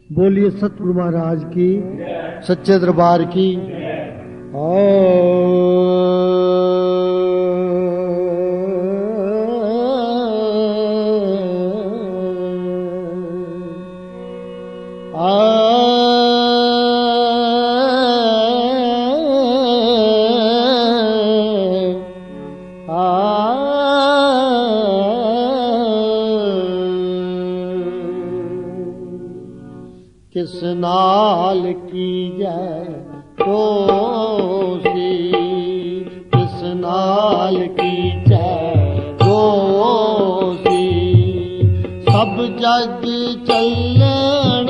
बोलिए सतगुरु महाराज की, सच्चे दरबार की। किस नाल की जय दोषी, किस नाल की जय दोषी, सब जग चलन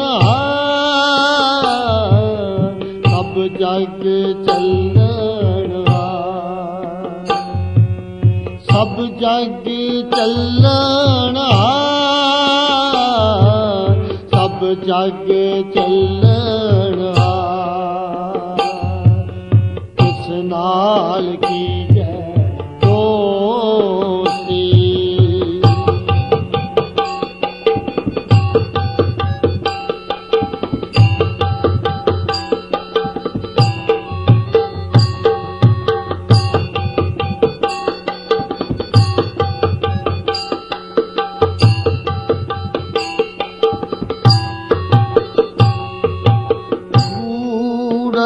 सब जग चलन सब जग चलन सब जग चलन किस नाल की जय दोषी।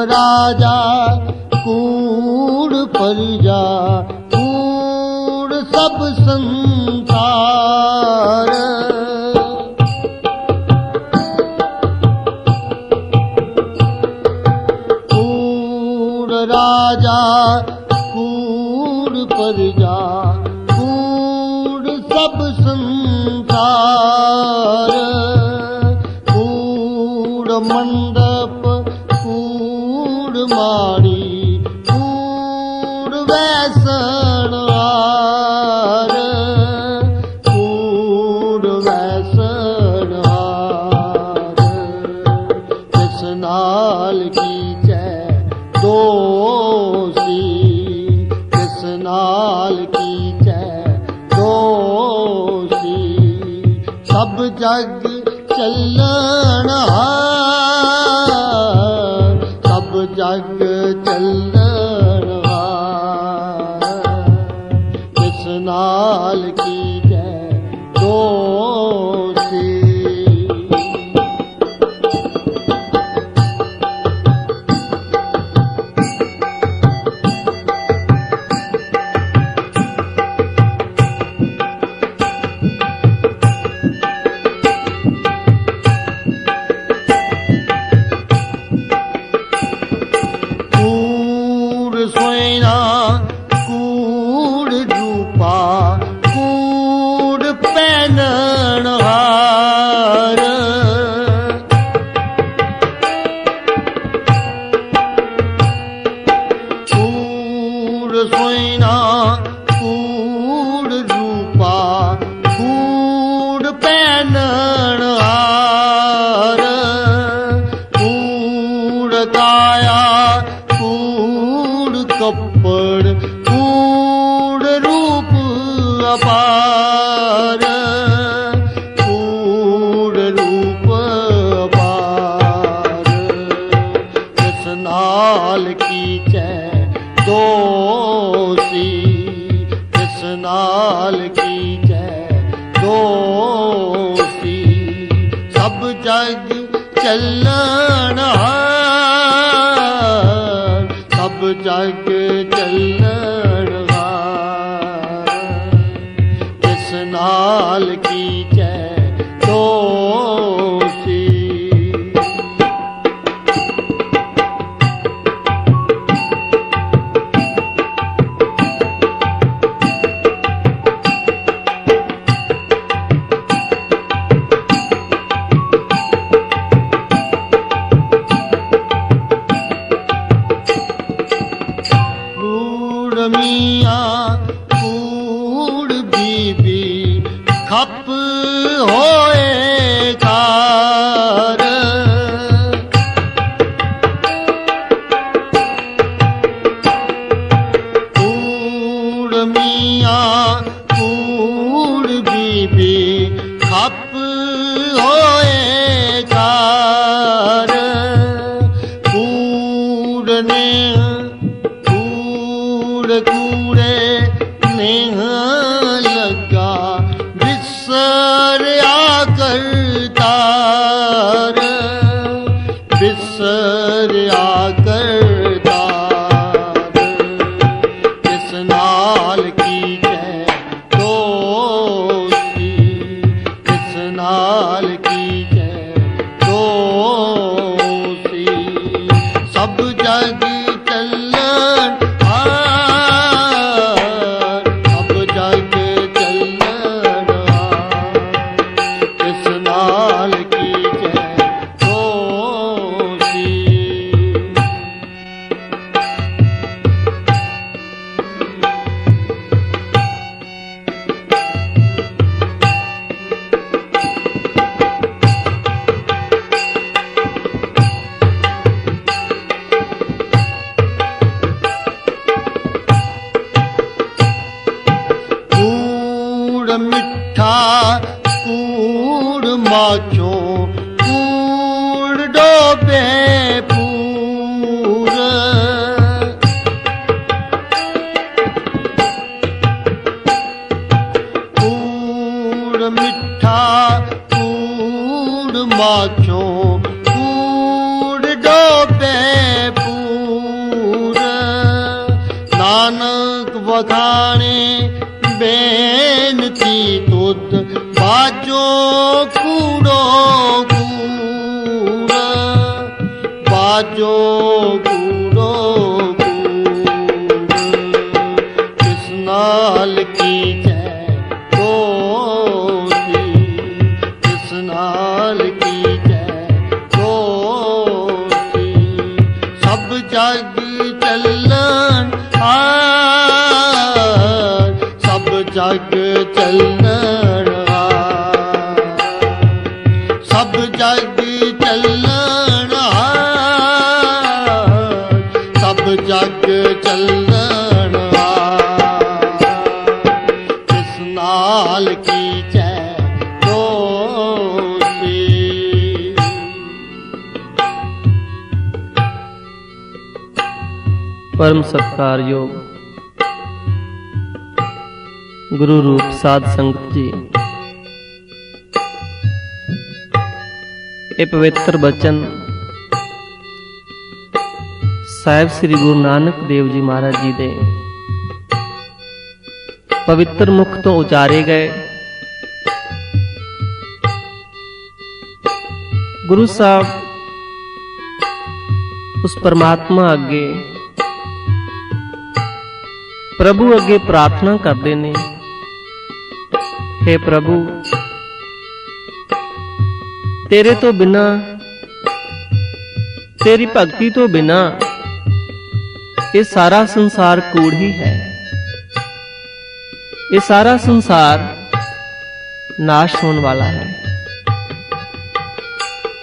राजा कूड़ प्रजा कूड़ सब संसार, कूड़ राजा कूड़ प्रजा कूड़ सब संसार, कूड़ मंडप माड़ी कूड़ वैसनहार, कूड़ वैसनहार, किस नाल की जय दोषी, किस नाल की जय दोषी, सब जग चलन जग चलन किस नाल की जय दोषी। सोयना कूड़ रूपा कूड़ पहनन हार, कूड़ सोयना कूड़ रूपा कूड़ पहनन हार, कूड़ काया कपड़ कूड़ रूप अपार, कूड़ रूप अपार, किस नाल की जय दोषी, किस नाल की जय दोषी, सब जग चलन सब जग चलन किस नाल की जय दोषी। नाल की जय दोषी सब जग चलन हार सब जग चलन हार इस नाल की जय दोषी मिठा कूड़ माचो कूड़ डोबे पूर कूड़ मिठा कूड़ माचो कूड़ डोबे पूर नानक वखाणे बेनती तुत बाजो कूड़ो कूड़ बाजो कूड़ो कूड़ किस नाल की जय दोषी किस नाल की जय दोषी सब जग चलन सब जग चलन हार सब जग चलन हार सब जग चलन हार किस नाल की जय दोषी परम सत्कार योग गुरु रूप साध संगत जी, ये पवित्र बचन साहिब श्री गुरु नानक देव जी महाराज जी दे पवित्र मुख तो उचारे गए। गुरु साहब उस परमात्मा अगे प्रभु अगे प्रार्थना करते ने, हे प्रभु तेरे तो बिना तेरी भक्ति तो बिना ये सारा संसार कूड़ ही है। ये सारा संसार नाश होने वाला है।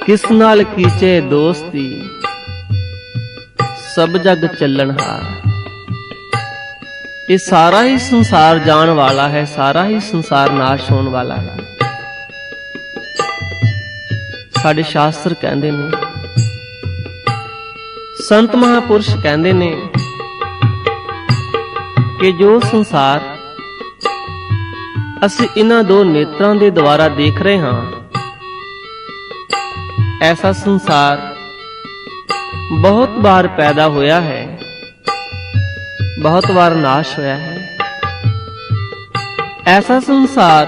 किस नाल कीचे दोस्ती सब जग चलनहार। ये सारा ही संसार जान वाला है, सारा ही संसार नाश होने वाला है। साडे शास्त्र कहंदे ने, संत महापुरुष कहंदे ने कि जो संसार असीं इन्हां दो नेत्रां दे द्वारा देख रहे हां, ऐसा संसार बहुत बार पैदा होया है, बहुत बार नाश होया है। ऐसा संसार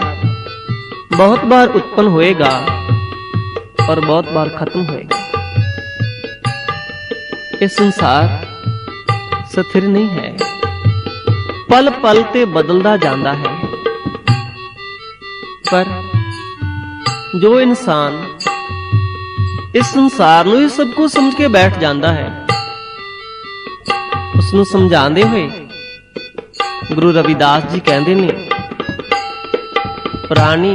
बहुत बार उत्पन्न होएगा और बहुत बार खत्म होएगा। ये संसार स्थिर नहीं है, पल पल ते बदलता जाता है। पर जो इंसान इस संसार नूं ही सब कुछ समझ के बैठ जाता है, उसनूं समझाते हुए गुरु रविदास जी कहते ने, प्राणी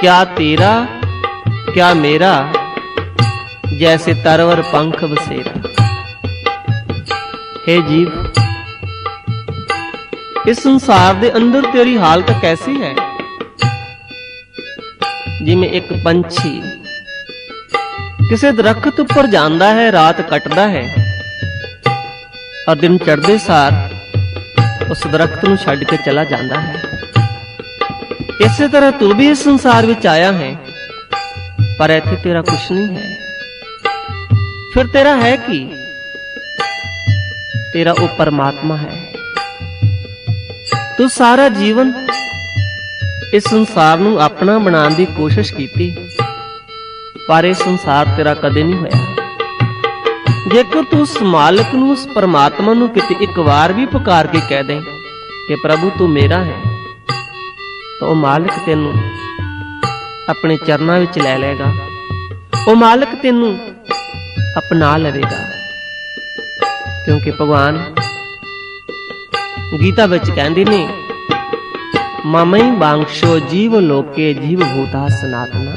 क्या तेरा क्या मेरा, जैसे तरवर पंख बसेरा। हे जीव, इस संसार दे अंदर तेरी हालत कैसी है? जिमें एक पंछी किसी दरख्त ऊपर जाता है, रात कटदा है और दिन चढ़दे सार उस दरख्त नूं छड्ड के चला जाता है। इसी तरह तू भी इस संसार विच आया है, पर इत्थे तेरा कुछ नहीं है। फिर तेरा है कि तेरा वो परमात्मा है। तू सारा जीवन इस संसार ਨੂੰ ਆਪਣਾ ਬਣਾਉਣ ਦੀ ਕੋਸ਼ਿਸ਼ ਕੀਤੀ, ਪਰ ਇਹ ਸੰਸਾਰ ਤੇਰਾ ਕਦੇ ਨਹੀਂ ਹੋਇਆ। ਜੇਕਰ ਤੂੰ ਉਸ ਮਾਲਕ ਨੂੰ, ਉਸ ਪਰਮਾਤਮਾ ਨੂੰ ਕਿਤੇ ਇੱਕ ਵਾਰ ਵੀ ਪੁਕਾਰ ਕੇ ਕਹਿ ਦੇ ਕਿ ਪ੍ਰਭੂ ਤੂੰ ਮੇਰਾ ਹੈ, ਤਾਂ ਉਹ ਮਾਲਕ ਤੈਨੂੰ ਆਪਣੇ ਚਰਨਾਂ ਵਿੱਚ ਲੈ ਲਏਗਾ, ਉਹ ਮਾਲਕ ਤੈਨੂੰ ਅਪਣਾ ਲਵੇਗਾ। ਕਿਉਂਕਿ ਭਗਵਾਨ ਗੀਤਾ ਵਿੱਚ ਕਹਿੰਦੇ ਨੇ, ਮਮਈ ਵਾਂਸ਼ੋ ਜੀਵ ਲੋਕੇ ਜੀਵ ਭੂਤਾ ਸਨਾਤਨਾ।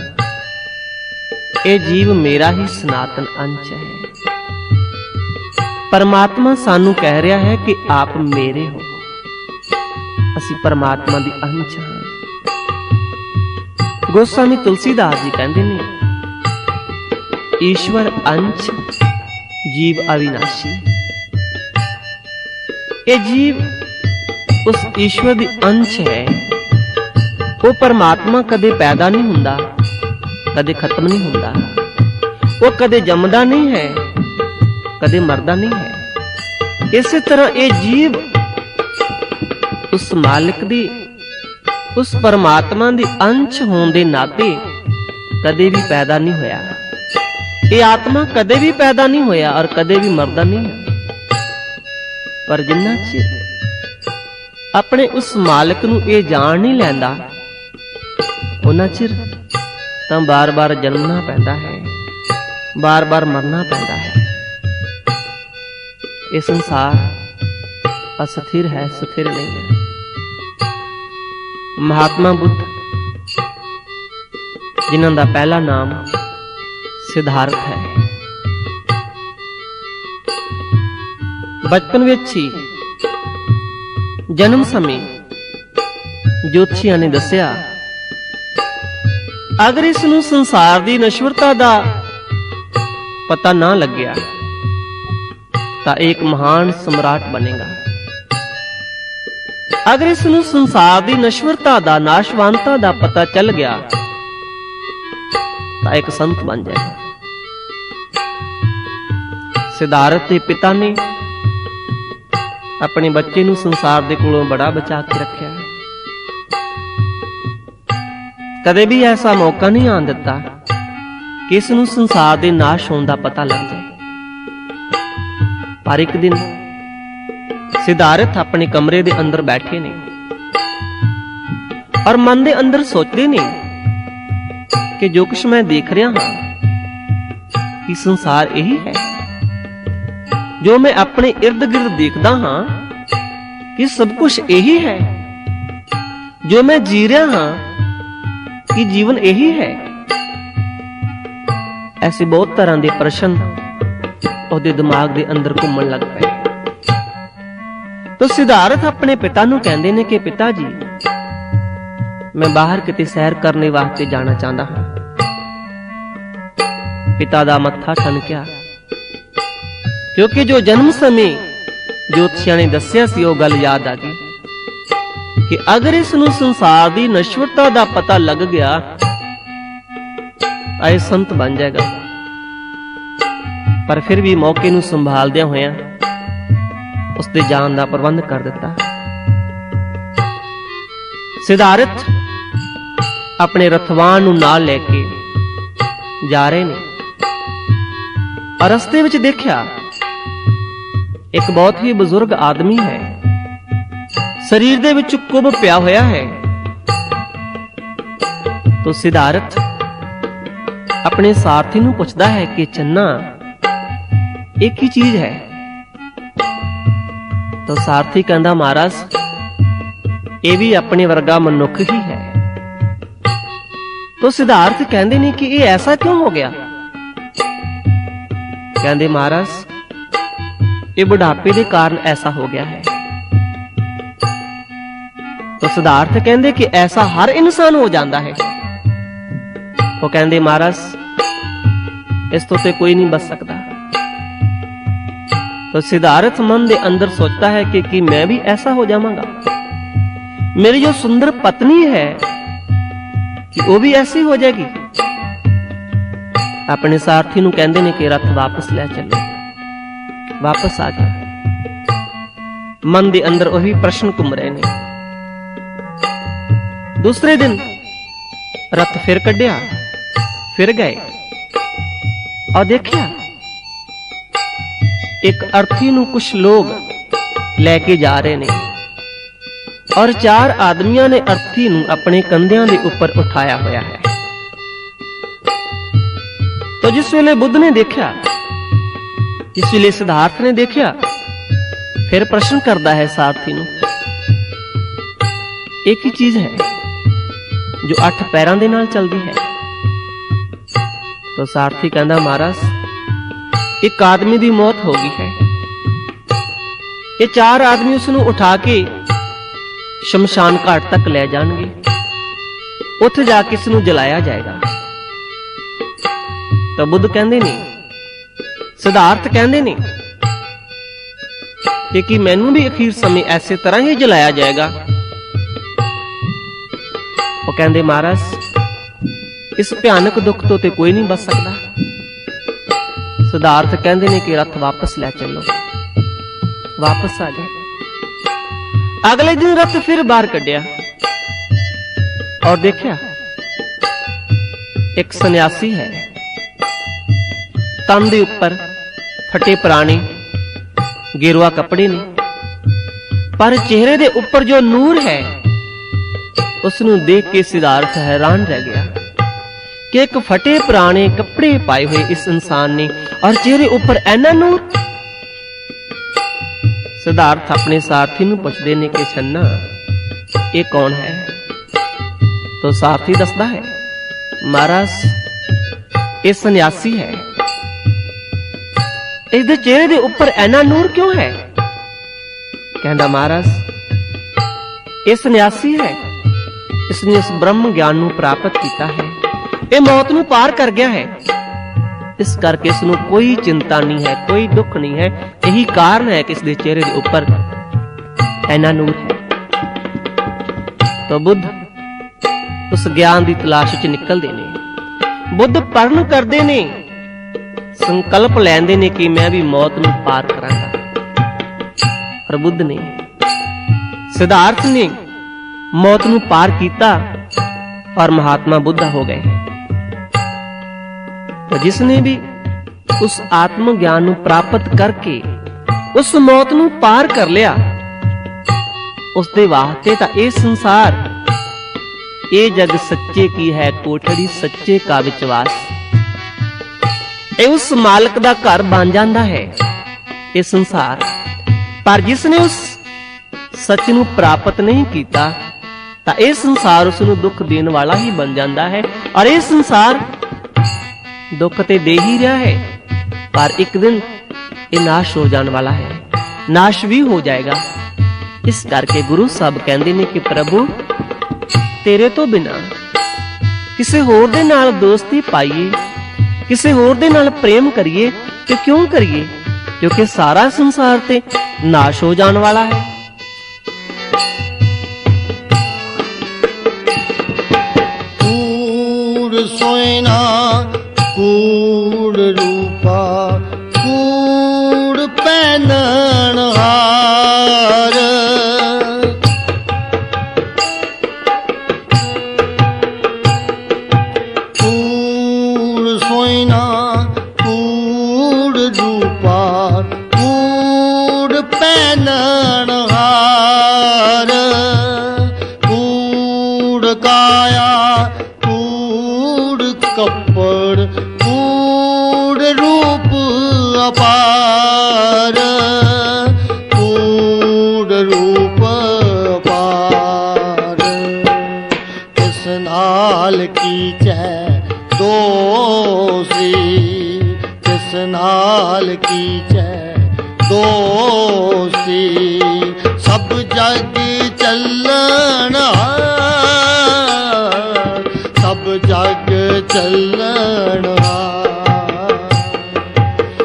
ਇਹ ਜੀਵ ਮੇਰਾ ਹੀ ਸਨਾਤਨ ਅੰਸ਼ ਹੈ। ਪਰਮਾਤਮਾ ਸਾਨੂੰ ਕਹਿ ਰਿਹਾ ਹੈ ਕਿ ਆਪ ਮੇਰੇ ਹੋ, ਅਸੀਂ ਪਰਮਾਤਮਾ ਦੀ ਅੰਸ਼ ਹਾਂ। ਗੋਸਵਾਮੀ ਤੁਲਸੀਦਾਸ ਜੀ ਕਹਿੰਦੇ ਨੇ, ਈਸ਼ਵਰ ਅੰਸ਼ ਜੀਵ ਅਵਿਨਾਸ਼ੀ। ਇਹ ਜੀਵ ਉਸ ਈਸ਼ਵਰ ਦੀ ਅੰਸ਼ ਹੈ। ਉਹ ਪਰਮਾਤਮਾ ਕਦੇ ਪੈਦਾ ਨਹੀਂ ਹੁੰਦਾ, ਕਦੇ ਖਤਮ ਨਹੀਂ ਹੁੰਦਾ। ਉਹ ਕਦੇ ਜੰਮਦਾ ਨਹੀਂ ਹੈ, ਕਦੇ ਮਰਦਾ ਨਹੀਂ ਹੈ। ਇਸੇ ਤਰ੍ਹਾਂ ਇਹ ਜੀਵ ਉਸ ਮਾਲਕ ਦੀ, ਉਸ ਪਰਮਾਤਮਾ ਦੀ ਅੰਸ਼ ਹੋਣ ਦੇ ਨਾਤੇ ਕਦੇ ਵੀ ਪੈਦਾ ਨਹੀਂ ਹੋਇਆ। ਇਹ ਆਤਮਾ ਕਦੇ ਵੀ ਪੈਦਾ ਨਹੀਂ ਹੋਇਆ ਔਰ ਕਦੇ ਵੀ ਮਰਦਾ ਨਹੀਂ ਹੈ। ਪਰ ਜਿੰਨਾ ਚਿਰ ਆਪਣੇ ਉਸ ਮਾਲਕ ਨੂੰ ਇਹ ਜਾਣ ਨਹੀਂ ਲੈਂਦਾ, ਉਹਨਾਂ ਚਿਰ ਤਾਂ ਬਾਰ-ਬਾਰ ਜਨਮਣਾ ਪੈਂਦਾ ਹੈ, ਬਾਰ-ਬਾਰ ਮਰਨਾ ਪੈਂਦਾ ਹੈ। ਇਹ ਸੰਸਾਰ ਅਸਥਿਰ ਹੈ, ਸਥਿਰ ਨਹੀਂ ਹੈ। ਮਹਾਤਮਾ ਬੁੱਧ, ਜਿਨ੍ਹਾਂ ਦਾ ਪਹਿਲਾ ਨਾਮ ਸਿਧਾਰਥ ਹੈ, ਬਚਪਨ ਵਿੱਚ ਹੀ ਜਨਮ ਸਮੇਂ ਜੋਤਸ਼ੀਆਂ ਨੇ ਦੱਸਿਆ, ਅਗਰ ਇਸ ਨੂੰ ਸੰਸਾਰ ਦੀ ਨਸ਼ਵਰਤਾ ਦਾ ਪਤਾ ਨਾ ਲੱਗਿਆ ਤਾਂ ਇੱਕ ਮਹਾਨ ਸਮਰਾਟ ਬਣੇਗਾ। ਅਗਰ ਇਸ ਨੂੰ ਸੰਸਾਰ ਦੀ ਨਸ਼ਵਰਤਾ ਦਾ, ਨਾਸ਼ਵਾਨਤਾ ਦਾ ਪਤਾ ਚੱਲ ਗਿਆ ਤਾਂ ਇੱਕ ਸੰਤ ਬਣ ਜਾਏਗਾ। ਸਿਧਾਰਥ ਦੇ ਪਿਤਾ ਨੇ ਆਪਣੇ ਬੱਚੇ ਨੂੰ ਸੰਸਾਰ ਦੇ ਕੋਲੋਂ ਬੜਾ ਬਚਾ ਕੇ ਰੱਖਿਆ। ਕਦੇ ਵੀ ਐਸਾ ਮੌਕਾ ਨਹੀਂ ਆਉਣ ਦਿੱਤਾ ਕਿ ਇਸ ਨੂੰ ਸੰਸਾਰ ਦੇ ਨਾਸ਼ ਹੋਣ ਦਾ ਪਤਾ ਲੱਗ ਜਾਏ। ਪਰ ਇੱਕ ਦਿਨ ਸਿਧਾਰਥ ਆਪਣੇ ਕਮਰੇ ਦੇ ਅੰਦਰ ਬੈਠੇ ਨੇ ਔਰ ਮਨ ਦੇ ਅੰਦਰ ਸੋਚਦੇ ਨੇ ਕਿ ਜੋ ਕੁਛ ਮੈਂ ਦੇਖ ਰਿਹਾ ਹਾਂ ਕਿ ਸੰਸਾਰ ਇਹੀ ਹੈ। ਜੋ ਮੈਂ ਆਪਣੇ ਇਰਦ ਗਿਰਦ ਦੇਖਦਾ ਹਾਂ ਕਿ ਸਭ ਕੁਝ ਇਹੀ ਹੈ। ਜੋ ਮੈਂ ਜੀ ਰਿਹਾ ਹਾਂ ਕਿ ਜੀਵਨ ਇਹੀ ਹੈ। ਐਸੇ ਬਹੁਤ ਤਰ੍ਹਾਂ ਦੇ ਪ੍ਰਸ਼ਨ ਉਹਦੇ ਦਿਮਾਗ ਦੇ ਅੰਦਰ ਘੁੰਮਣ ਲੱਗ ਪਏ। ਤਾਂ ਸਿਧਾਰਥ ਆਪਣੇ ਪਿਤਾ ਨੂੰ ਕਹਿੰਦੇ ਨੇ ਕਿ ਪਿਤਾ ਜੀ, ਮੈਂ ਬਾਹਰ ਕਿਤੇ ਸੈਰ ਕਰਨ ਵਾਸਤੇ ਜਾਣਾ ਚਾਹੁੰਦਾ ਹਾਂ। ਪਿਤਾ ਦਾ ਮੱਥਾ ਠਣਕਿਆ, ਕਿਉਂਕਿ ਜੋ ਜਨਮ ਸਮੇਂ ਜੋਤਸ਼ੀਆਂ ਨੇ ਦੱਸਿਆ ਸੀ ਉਹ ਗੱਲ ਯਾਦ ਆ ਗਈ ਕਿ ਅਗਰ ਇਸ ਨੂੰ ਸੰਸਾਰ ਦੀ ਨਸ਼ਵਰਤਾ ਦਾ ਪਤਾ ਲੱਗ ਗਿਆ ਤਾਂ ਇਹ ਸੰਤ ਬਣ ਜਾਏਗਾ। ਪਰ ਫਿਰ ਵੀ ਮੌਕੇ ਨੂੰ ਸੰਭਾਲਦਿਆਂ ਹੋਇਆਂ ਉਸ ਦੇ ਜਾਨ ਦਾ ਪ੍ਰਬੰਧ ਕਰ ਦਿੱਤਾ। ਸਿਧਾਰਥ ਆਪਣੇ ਰਥਵਾਨ ਨੂੰ ਨਾਲ ਲੈ ਕੇ ਜਾ ਰਹੇ ਨੇ ਔਰ ਰਸਤੇ ਵਿੱਚ ਦੇਖਿਆ ਇੱਕ ਬਹੁਤ ਹੀ ਬਜ਼ੁਰਗ ਆਦਮੀ ਹੈ। ਸਰੀਰ ਦੇ ਵਿੱਚ ਕੁੱਬ ਪਿਆ ਹੋਇਆ ਹੈ। ਤੋ ਸਿਧਾਰਥ ਆਪਣੇ ਸਾਥੀ ਨੂੰ ਪੁੱਛਦਾ ਹੈ ਕਿ ਚੰਨਾ, ਇੱਕ ਹੀ ਚੀਜ਼ ਹੈ। ਤੋ ਸਾਥੀ ਕਹਿੰਦਾ, ਮਹਾਰਾਜ ਇਹ ਵੀ ਆਪਣੇ ਵਰਗਾ ਮਨੁੱਖ ਹੀ ਹੈ। ਤੋ ਸਿਧਾਰਥ ਕਹਿੰਦੇ ਨੇ ਕਿ ਇਹ ਐਸਾ ਕਿਉਂ ਹੋ ਗਿਆ? ਕਹਿੰਦੇ, ਮਹਾਰਾਜ ਇਹ ਬੁਢਾਪੇ ਦੇ ਕਾਰਨ ਐਸਾ ਹੋ ਗਿਆ ਹੈ। तो सिद्धार्थ कहते कि ऐसा हर इंसान हो जाता है। वो कहते महाराज इस तो कोई नहीं बच सकता। तो सिद्धार्थ मन के अंदर सोचता है कि मैं भी ऐसा हो जाऊंगा, मेरी जो सुंदर पत्नी है कि वो भी ऐसी हो जाएगी। अपने सारथी नूं कहंदे ने कि रथ वापस ले चलो। वापस आ गया। मन के अंदर वही प्रश्न घूम रहे ने। दूसरे दिन रथ फिर कढ़िया, फिर गए और देखिया एक अर्थी नूं कुछ लोग लैके जा रहे ने और 4 आदमियों ने अर्थी नूं अपने कंधियां दे उपर उठाया होया है। तो जिस वेले बुद्ध ने देखा, जिस वेले सिद्धार्थ ने देखा, फिर प्रश्न करता है सारथी नूं। एक ही चीज है जो 8 पैरां दे नाल चलदी है। तो सारथी कहंदा महाराज एक आदमी दी मौत हो गई है, ये 4 आदमी उसनूं उठा के शमशान घाट तक ले जाएंगे, उत्थे जाके इसनूं जलाया जाएगा। तो बुद्ध कहंदे ने, सिद्धार्थ कहंदे ने कि मैनू भी अखीर समय ऐसे तरह ही जलाया जाएगा। वो कहंदे महाराज इस भयानक दुख तो ते कोई नहीं बच सकता। सिद्धार्थ कहंदे ने कि रथ वापस ले चलो। वापस आ गए। अगले दिन रथ फिर बाहर कढ़िया और देखा एक सन्यासी है, तन दे उपर फटे पुराने गेरुआ कपड़े ने, पर चेहरे दे उपर जो नूर है उसनूं देख के सिद्धार्थ हैरान रह गया कि एक फटे पुराने कपड़े पाए हुए इस इंसान ने और चेहरे उपर ऐना नूर। सिद्धार्थ अपने सारथी नूं पुछदे ने कि छन्ना ये कौन है? तो सारथी दसदा है महाराज ये सन्यासी है, इसके चेहरे दे उपर ऐना नूर क्यों है? कहंदा महाराज ये सन्यासी है, इसने इस ब्रह्म ज्ञान नूं प्राप्त किया है, ये मौत नूं पार कर गया है, इस करके इसनूं कोई चिंता नहीं है, कोई दुख नहीं है। यही कारण है कि इसके चेहरे के ऊपर ऐना नूर है। तो बुद्ध उस ज्ञान की तलाश च निकलते ने, बुद्ध परण करते ने, संकल्प लैंदे ने कि मैं भी मौत नूं पार करांगा। और बुद्ध ने, सिद्धार्थ ने मौत नूं पार कीता और महात्मा बुद्धा हो गए। तो जिसने भी उस आत्म ज्ञान नूं प्राप्त करके उस मौत नूं पार कर लिया, उसदे वास्ते तां ये संसार, ये जग सच्चे की है कोठड़ी, सच्चे का विश्वास। ये उस मालक दा घर बन जांदा है ये संसार। पर जिसने उस सच नूं प्राप्त नहीं कीता तां ये संसार उसनूं दुख देने वाला ही बन जाता है। और ये संसार दुख ते दे ही रहा है, पर एक दिन ये नाश हो जाने वाला है, नाश भी हो जाएगा। इस करके गुरु साहब कहंदे ने कि प्रभु तेरे तो बिना किसी होर दे नाल दोस्ती पाइए, किसी होर दे नाल प्रेम करिए तो क्यों करिए, क्योंकि सारा संसार ते नाश हो जाने वाला है। सोयना कूड़ रूपा कूड़ पहनन हार, कूड़ सोयना कूड़ रूपा कूड़ पहनन हार, कूड़ काया कपड़ कूड़ रूप अपार, कूड़ रूप अपार। किस नाल कीचै दोषी, किस नाल कीचै दोषी, सब जग चलन सब जग चलन हार,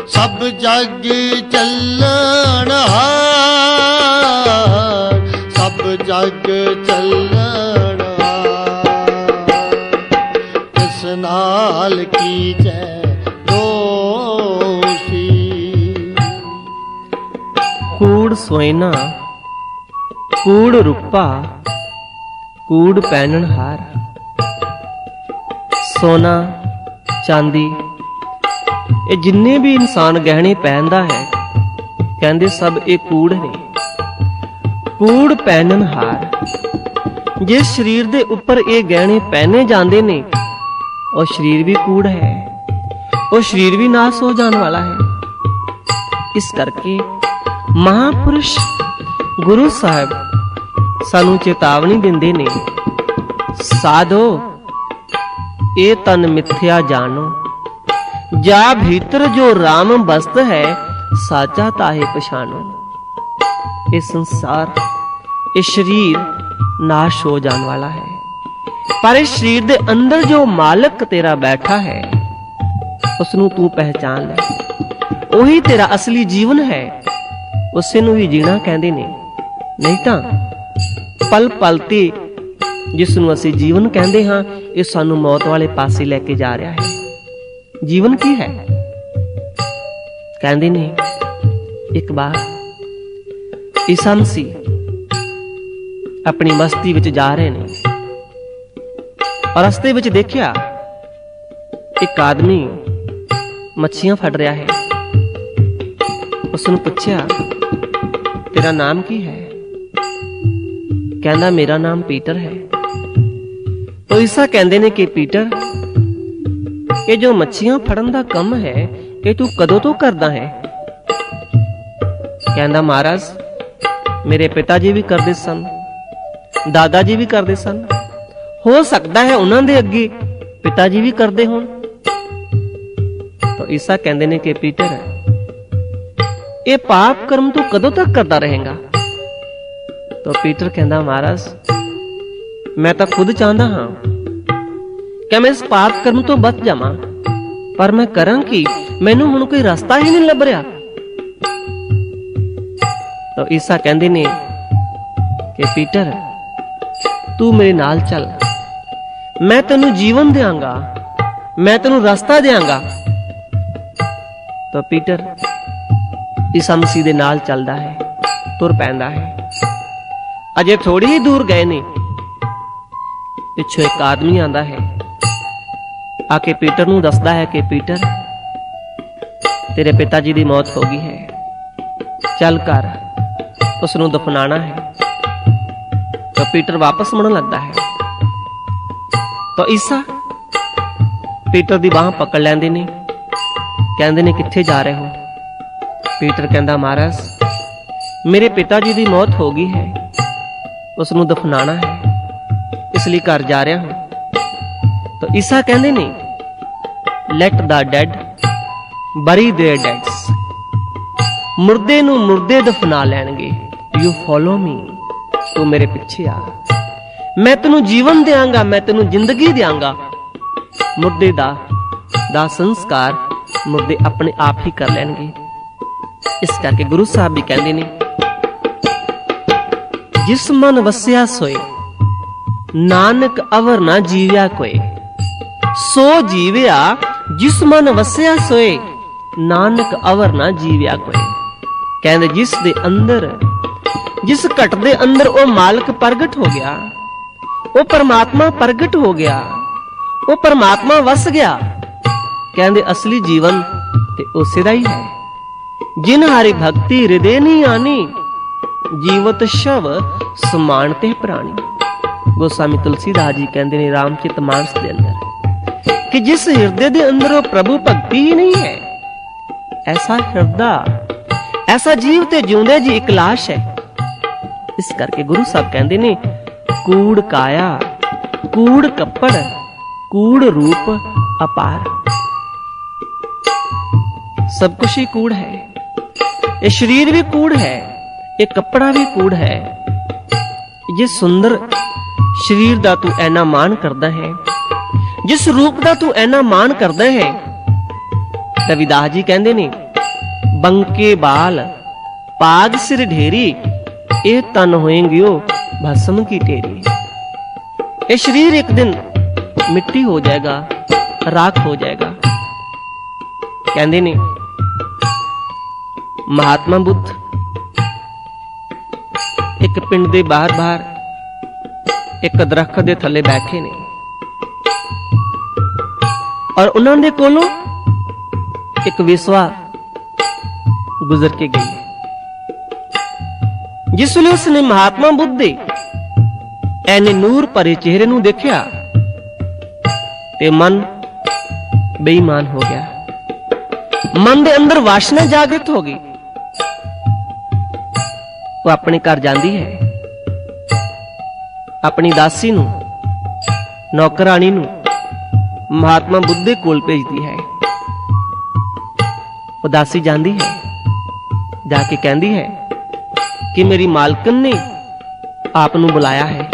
सब जग चलन हार, सब जग चलन हार। किस नाल कीचै दोषी। कूड़ सोयना कूड़ रूपा कूड़ पहनन हार। सोना चांदी ये जिन्ने भी इंसान गहने पहनदा है कहंदे सब ये कूड़ ने। कूड़ पहनन हार। जिस शरीर दे उपर ये गहने पहने जाते ने और शरीर भी कूड़ है, वो शरीर भी नाश हो जाने वाला है। इस करके महापुरुष गुरु साहब सानू चेतावनी दिंदे ने, साधो ये तन मिथ्या जानो, जा भीतर जो राम बस्त है साचा ताहे पछानो। ये संसार ये शरीर नाश हो जाने वाला है, पर इस शरीर दे अंदर जो मालक तेरा बैठा है उसनू तू पहचान ले। वही तेरा असली जीवन है, उसे नू ही जीना कहंदे ने। नहीं तां पल पल ते जिसनू असीं जीवन कहंदे हां ये सानू मौत वाले पासे लेके जा रहा है। जीवन की है? कहंदे ने एक बार ईसा मसीह अपनी बस्ती विच जा रहे ने और रस्ते विच देखिया एक आदमी मच्छियां फड़ रहा है। उसने पूछा तेरा नाम की है? कहना मेरा नाम पीटर है। तो ईसा कहंदे ने कि पीटर ये जो मच्छियां फड़न दा कम है ये तू कदों तो करदा है? कहंदा महाराज मेरे पिताजी भी करदे सन, दादा जी भी करदे सन, हो सकता है उन्हां दे अगे पिताजी भी करदे होण। तो ईसा कहंदे ने कि पीटर ये पाप कर्म तू कदों तक करता रहेगा? तो पीटर कहंदा महाराज मैं तो खुद चाहता हाँ कि मैं इस पाप कर्म तो बच जावां, पर मैं करां की मैनू हुण कोई रास्ता ही नहीं लभ रहा। तो ईसा कहंदे ने कि पीटर तू मेरे नाल चल, मैं तेनू जीवन देंगा, मैं तेनू रास्ता देंगा। तो पीटर ईसा मसीह दे नाल चलदा है, तुर पैंदा है। अजे थोड़ी ही दूर गए ने पिछों एक आदमी आंदा है, आके पीटर नू दसदा है कि पीटर तेरे पिताजी दी मौत हो गई है, चल कर उसनू दफनाना है। तो पीटर वापस मुड़न लगता है। तो ईसा पीटर दी बांह पकड़ लैंदे ने, कहंदे ने कित्थे जा रहे हो? पीटर कहंदा महाराज मेरे पिताजी दी मौत हो गई है, उसनू दफनाना है, इसलिए घर जा रहा हूं। तो ईसा कहंदे ने लेट द डेड बरी देयर डेड्स, मुर्दे नू मुर्दे दफना लैणगे। यू फॉलो मी, तू मेरे पीछे आ, मैं तेनू जीवन देंगा, मैं तेनू जिंदगी देंगा। मुर्दे दा संस्कार मुर्दे अपने आप ही कर लैणगे। इस करके गुरु साहब भी कहंदे ने जिस मन वसिया सोए नानक अवर ना जीव्या कोई, सो जीव्या जिस मन वसिया सोए नानक अवर ना जीव्या कोई। कहंदे जिस दे अंदर जिस घट दे अंदर वो मालक प्रगट हो गया, वो परमात्मा प्रगट हो गया, वो परमात्मा वस गया। कहंदे असली जीवन ते उसे दा ही है। जिन हरि भक्ति हृदय नहीं आनी, जीवत शव समानते प्राणी। गोस्वामी तुलसीदास जी कहंदे ने रामचित मानस दे अंदर कि जिस हृदय दे अंदर वो प्रभु भक्ति ही नहीं है, ऐसा हृदय ऐसा जीव ते जिउंदे जी एक लाश है। इस करके गुरु साहब कहंदे ने कूड़ काया कूड़ कपड़ कूड़ रूप अपार। सब कुछ ही कूड़ है, ये शरीर भी कूड़ है, ये कपड़ा भी कूड़ है। जिस सुंदर शरीर दा तू ऐना मान करदा है, जिस रूप दा तू ऐना मान करदा है, रविदास जी कहंदे ने बंके बाल पाग सिर ढेरी, ए तन होएंगे भस्म की टेरी। ये शरीर एक दिन मिट्टी हो जाएगा, राख हो जाएगा। कहंदे ने महात्मा बुद्ध एक पिंड दे बाहर ਇੱਕ ਦਰਖਤ ਦੇ ਥੱਲੇ ਬੈਠੇ ਨੇ ਔਰ ਉਹਨਾਂ ਦੇ ਕੋਲੋਂ ਇੱਕ ਵੇਸਵਾ ਗੁਜ਼ਰ ਕੇ ਗਈ। ਜਿਸ ਵੇਲੇ ਉਸਨੇ ਮਹਾਤਮਾ ਬੁੱਧ ਦੇ ਐਨੇ ਨੂਰ ਭਰੇ ਚਿਹਰੇ ਨੂੰ ਦੇਖਿਆ ਤੇ ਮਨ ਬੇਈਮਾਨ ਹੋ ਗਿਆ, ਮਨ ਦੇ ਅੰਦਰ ਵਾਸ਼ਨਾ ਜਾਗਰਿਤ ਹੋ ਗਈ। ਉਹ ਆਪਣੇ ਘਰ ਜਾਂਦੀ ਹੈ, ਆਪਣੀ ਦਾਸੀ ਨੂੰ, ਨੌਕਰਾਣੀ ਨੂੰ ਮਹਾਤਮਾ ਬੁੱਧ ਦੇ ਕੋਲ ਭੇਜਦੀ ਹੈ। ਉਹ ਦਾਸੀ ਜਾਂਦੀ ਹੈ, ਜਾ ਕੇ ਕਹਿੰਦੀ ਹੈ ਕਿ ਮੇਰੀ ਮਾਲਕਨ ਨੇ ਆਪ ਨੂੰ ਬੁਲਾਇਆ ਹੈ।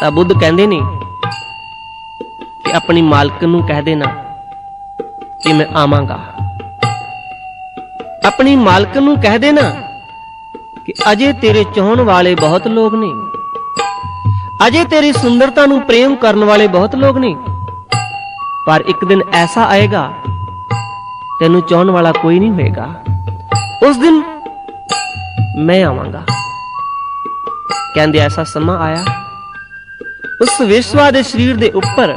ਤਾਂ ਬੁੱਧ ਕਹਿੰਦੇ ਨੇ ਕਿ ਆਪਣੀ ਮਾਲਕਨ ਨੂੰ ਕਹਿ ਦੇਣਾ ਕਿ ਮੈਂ ਆਵਾਂਗਾ। ਆਪਣੀ ਮਾਲਕਨ ਨੂੰ ਕਹਿ ਦੇਣਾ ਕਿ ਅਜੇ ਤੇਰੇ ਚਾਹਣ ਵਾਲੇ ਬਹੁਤ ਲੋਕ ਨੇ, ਅਜੇ ਤੇਰੀ ਸੁੰਦਰਤਾ ਨੂੰ ਪ੍ਰੇਮ ਕਰਨ ਵਾਲੇ ਬਹੁਤ ਲੋਕ ਨੇ, ਪਰ ਇੱਕ ਦਿਨ ਐਸਾ ਆਏਗਾ ਤੈਨੂੰ ਚਾਹਣ ਵਾਲਾ ਕੋਈ ਨਹੀਂ ਹੋਏਗਾ। ਉਸ ਦਿਨ ਮੈਂ ਆਵਾਂਗਾ। ਕਹਿੰਦੇ ਐਸਾ ਸਮਾਂ ਆਇਆ, ਉਸ ਵੇਸ਼ਵਾ ਦੇ ਸਰੀਰ ਦੇ ਉੱਪਰ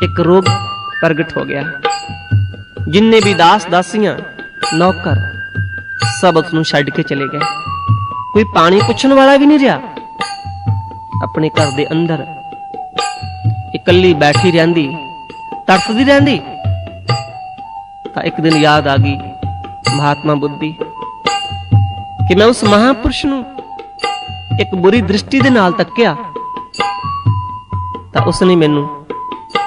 ਇੱਕ ਰੋਗ ਪ੍ਰਗਟ ਹੋ ਗਿਆ। ਜਿੰਨੇ ਵੀ ਦਾਸ ਦਾਸੀਆਂ, ਨੌਕਰ ਸਭ ਉਸ ਨੂੰ ਛੱਡ ਕੇ ਚਲੇ ਗਏ। ਕੋਈ ਪਾਣੀ ਪੁੱਛਣ ਵਾਲਾ ਵੀ ਨਹੀਂ ਰਿਹਾ। ਆਪਣੇ ਘਰ ਦੇ ਅੰਦਰ ਇਕੱਲੀ ਬੈਠੀ ਰਹਿੰਦੀ, ਤੜਫਦੀ ਰਹਿੰਦੀ। ਤਾਂ ਇੱਕ ਦਿਨ ਯਾਦ ਆ ਗਈ ਮਹਾਤਮਾ ਬੁੱਧ ਦੀ ਕਿ ਮੈਂ ਉਸ ਮਹਾਪੁਰਸ਼ ਨੂੰ ਇੱਕ ਬੁਰੀ ਦ੍ਰਿਸ਼ਟੀ ਦੇ ਨਾਲ ਤੱਕਿਆ। ਤਾਂ ਉਸਨੇ ਮੈਨੂੰ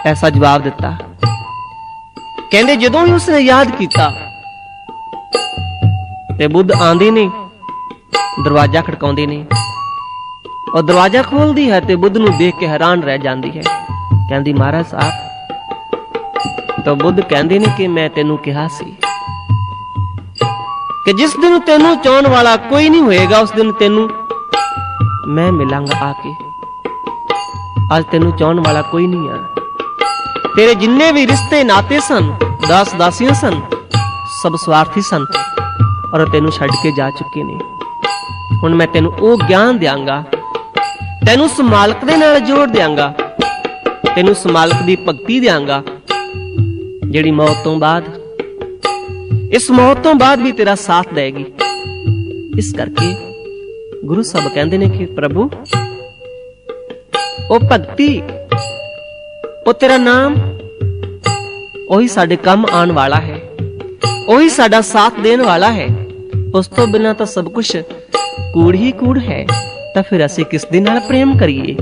ਐਸਾ ਜਵਾਬ ਦਿੱਤਾ। ਕਹਿੰਦੇ ਜਦੋਂ ਹੀ ਉਸਨੇ ਯਾਦ ਕੀਤਾ ਤੇ ਬੁੱਧ ਆਂਦੇ ਨੇ, ਦਰਵਾਜ਼ਾ ਖੜਕਾਉਂਦੇ ਨੇ। ਉਹ ਦਰਵਾਜ਼ਾ ਖੋਲਦੀ ਹੈ ਤੇ ਬੁੱਧ ਨੂੰ ਦੇਖ ਕੇ ਹੈਰਾਨ ਰਹਿ ਜਾਂਦੀ ਹੈ। ਕਹਿੰਦੀ ਮਹਾਰਾਜ ਸਾਹਿਬ। ਤਾਂ ਬੁੱਧ ਕਹਿੰਦੇ ਨੇ ਕਿ ਮੈਂ ਤੈਨੂੰ ਕਿਹਾ ਸੀ ਕਿ ਜਿਸ ਦਿਨ ਤੈਨੂੰ ਚਾਹਣ ਵਾਲਾ ਕੋਈ ਨਹੀਂ ਹੋਏਗਾ ਉਸ ਦਿਨ ਤੈਨੂੰ ਮੈਂ ਮਿਲਾਂਗਾ ਆ ਕੇ। ਅੱਜ ਤੈਨੂੰ ਚਾਹਣ ਵਾਲਾ ਕੋਈ ਨਹੀਂ ਆ। ਤੇਰੇ ਜਿੰਨੇ ਵੀ ਰਿਸ਼ਤੇ ਨਾਤੇ ਸਨ, ਦਾਸ ਦਾਸੀਆਂ ਸਨ, ਸਭ ਸਵਾਰਥੀ ਸਨ ਔਰ ਤੈਨੂੰ ਛੱਡ ਕੇ ਜਾ ਚੁੱਕੇ ਨੇ। ਹੁਣ ਮੈਂ ਤੈਨੂੰ ਉਹ ਗਿਆਨ ਦਿਆਂਗਾ, ਤੈਨੂੰ ਉਸ ਮਾਲਕ ਦੇ ਨਾਲ ਜੋੜ ਦਿਆਂਗਾ, ਤੈਨੂੰ ਉਸ ਮਾਲਕ ਦੀ ਭਗਤੀ ਦਿਆਂਗਾ ਜਿਹੜੀ ਮੌਤ ਤੋਂ ਬਾਅਦ, ਇਸ ਮੌਤ ਤੋਂ ਬਾਅਦ ਵੀ ਤੇਰਾ ਸਾਥ ਦੇਗੀ। ਇਸ ਕਰਕੇ ਗੁਰੂ ਸਾਹਿਬ ਕਹਿੰਦੇ ਨੇ ਕਿ ਪ੍ਰਭੂ ਉਹ ਭਗਤੀ, ਉਹ ਤੇਰਾ ਨਾਮ, ਉਹੀ ਸਾਡੇ ਕੰਮ ਆਉਣ ਵਾਲਾ ਹੈ, ਉਹੀ ਸਾਡਾ ਸਾਥ ਦੇਣ ਵਾਲਾ ਹੈ। ਉਸ ਤੋਂ ਬਿਨਾਂ ਤਾਂ ਸਭ ਕੁਝ ਕੂੜ ਹੀ ਕੂੜ ਹੈ। ਤਾਂ ਫਿਰ ਅਸੀਂ ਕਿਸ ਦੇ ਨਾਲ ਪ੍ਰੇਮ ਕਰੀਏ,